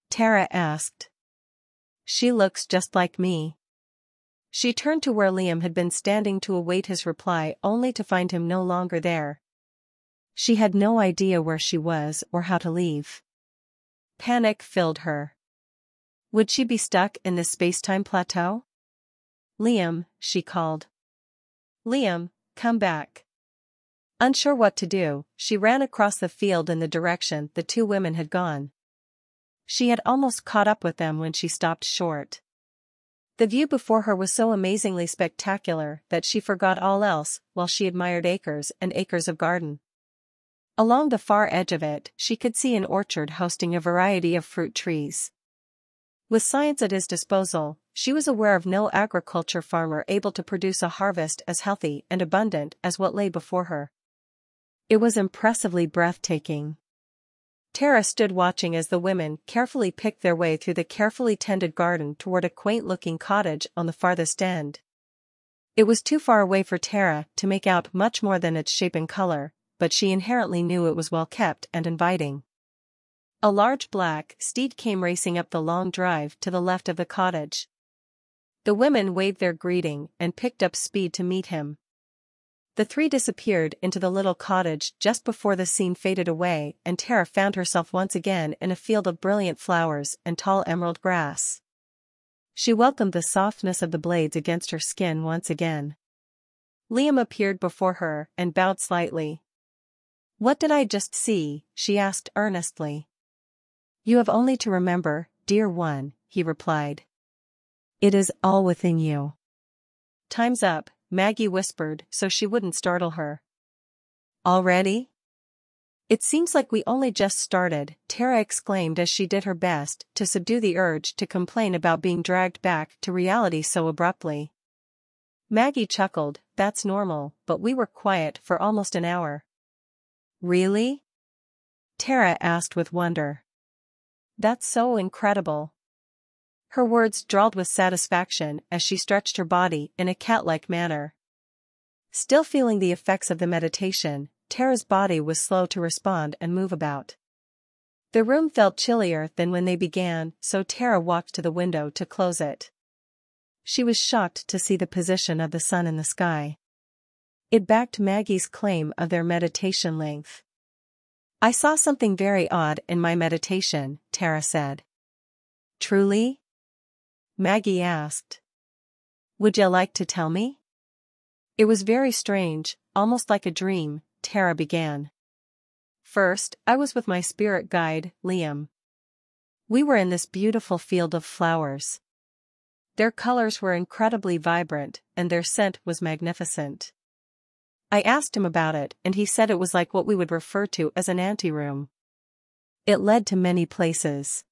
Tara asked. "She looks just like me." She turned to where Liam had been standing to await his reply only to find him no longer there. She had no idea where she was or how to leave. Panic filled her. Would she be stuck in this space-time plateau? "Liam," she called. "Liam, come back." Unsure what to do, she ran across the field in the direction the two women had gone. She had almost caught up with them when she stopped short. The view before her was so amazingly spectacular that she forgot all else while she admired acres and acres of garden. Along the far edge of it, she could see an orchard hosting a variety of fruit trees. With science at his disposal, she was aware of no agriculture farmer able to produce a harvest as healthy and abundant as what lay before her. It was impressively breathtaking. Tara stood watching as the women carefully picked their way through the carefully tended garden toward a quaint-looking cottage on the farthest end. It was too far away for Tara to make out much more than its shape and color, but she inherently knew it was well kept and inviting. A large black steed came racing up the long drive to the left of the cottage. The women waved their greeting and picked up speed to meet him. The three disappeared into the little cottage just before the scene faded away and Tara found herself once again in a field of brilliant flowers and tall emerald grass. She welcomed the softness of the blades against her skin once again. Liam appeared before her and bowed slightly. "What did I just see?" she asked earnestly. "You have only to remember, dear one," he replied. "It is all within you." "Time's up," Maggie whispered so she wouldn't startle her. "Already?" "It seems like we only just started," Tara exclaimed as she did her best to subdue the urge to complain about being dragged back to reality so abruptly. Maggie chuckled. "That's normal, but we were quiet for almost an hour." "Really?" Tara asked with wonder. "That's so incredible." Her words drawled with satisfaction as she stretched her body in a cat-like manner. Still feeling the effects of the meditation, Tara's body was slow to respond and move about. The room felt chillier than when they began, so Tara walked to the window to close it. She was shocked to see the position of the sun in the sky. It backed Maggie's claim of their meditation length. "I saw something very odd in my meditation," Tara said. "Truly?" Maggie asked. "Would you like to tell me?" "It was very strange, almost like a dream," Tara began. "First, I was with my spirit guide, Liam. We were in this beautiful field of flowers. Their colors were incredibly vibrant, and their scent was magnificent. I asked him about it, and he said it was like what we would refer to as an anteroom. It led to many places."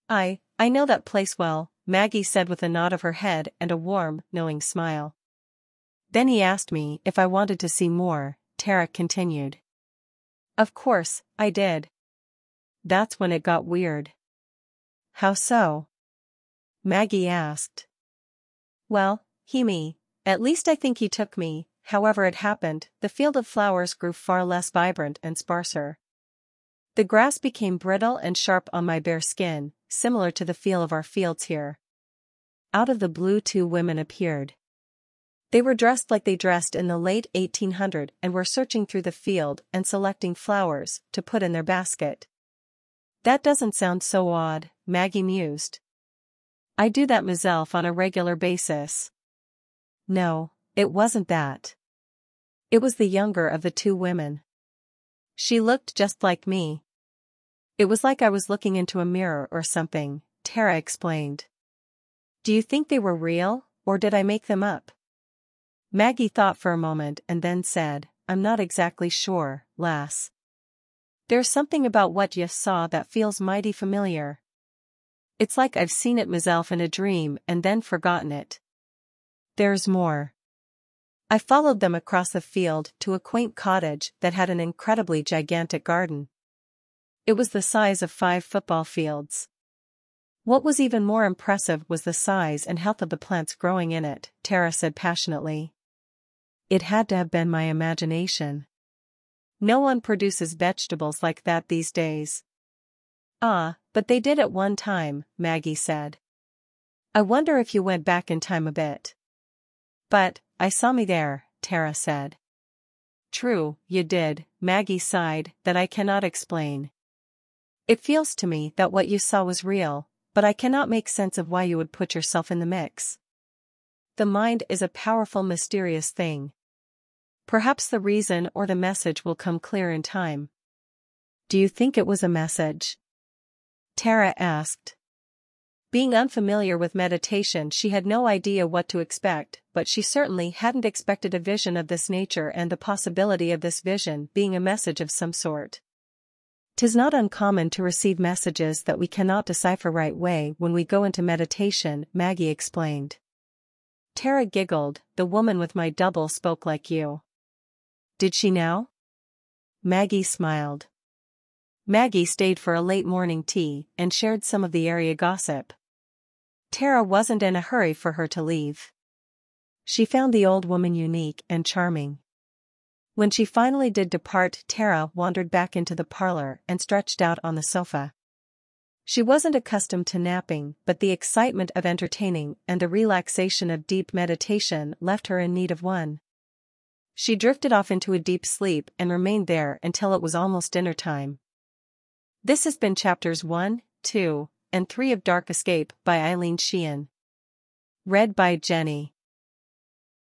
I know that place well," Maggie said with a nod of her head and a warm, knowing smile. "Then he asked me if I wanted to see more," Tara continued. "Of course, I did. That's when it got weird." "How so?" Maggie asked. "Well, at least I think he took me. However it happened, the field of flowers grew far less vibrant and sparser. The grass became brittle and sharp on my bare skin, similar to the feel of our fields here. Out of the blue 2 women appeared. They were dressed like they dressed in the late 1800s and were searching through the field and selecting flowers to put in their basket." "That doesn't sound so odd," Maggie mused. "I do that myself on a regular basis." "No, it wasn't that. It was the younger of the 2 women. She looked just like me. It was like I was looking into a mirror or something," Tara explained. "Do you think they were real, or did I make them up?" Maggie thought for a moment and then said, "I'm not exactly sure, lass. There's something about what you saw that feels mighty familiar. It's like I've seen it myself in a dream and then forgotten it. There's more. I followed them across the field to a quaint cottage that had an incredibly gigantic garden. It was the size of 5 football fields. What was even more impressive was the size and health of the plants growing in it," Tara said passionately. "It had to have been my imagination. No one produces vegetables like that these days." "Ah, but they did at one time," Maggie said. "I wonder if you went back in time a bit." "But I saw me there," Tara said. "True, you did," Maggie sighed, "that I cannot explain. It feels to me that what you saw was real, but I cannot make sense of why you would put yourself in the mix. The mind is a powerful, mysterious thing. Perhaps the reason or the message will come clear in time." "Do you think it was a message?" Tara asked. Being unfamiliar with meditation, she had no idea what to expect, but she certainly hadn't expected a vision of this nature and the possibility of this vision being a message of some sort. "'Tis not uncommon to receive messages that we cannot decipher right way when we go into meditation," Maggie explained. Tara giggled. "The woman with my double spoke like you." "Did she now?" Maggie smiled. Maggie stayed for a late morning tea and shared some of the area gossip. Tara wasn't in a hurry for her to leave. She found the old woman unique and charming. When she finally did depart, Tara wandered back into the parlor and stretched out on the sofa. She wasn't accustomed to napping, but the excitement of entertaining and the relaxation of deep meditation left her in need of one. She drifted off into a deep sleep and remained there until it was almost dinner time. This has been chapters 1, 2, and 3 of Dark Escape by Eileen Sheehan. Read by Jenny.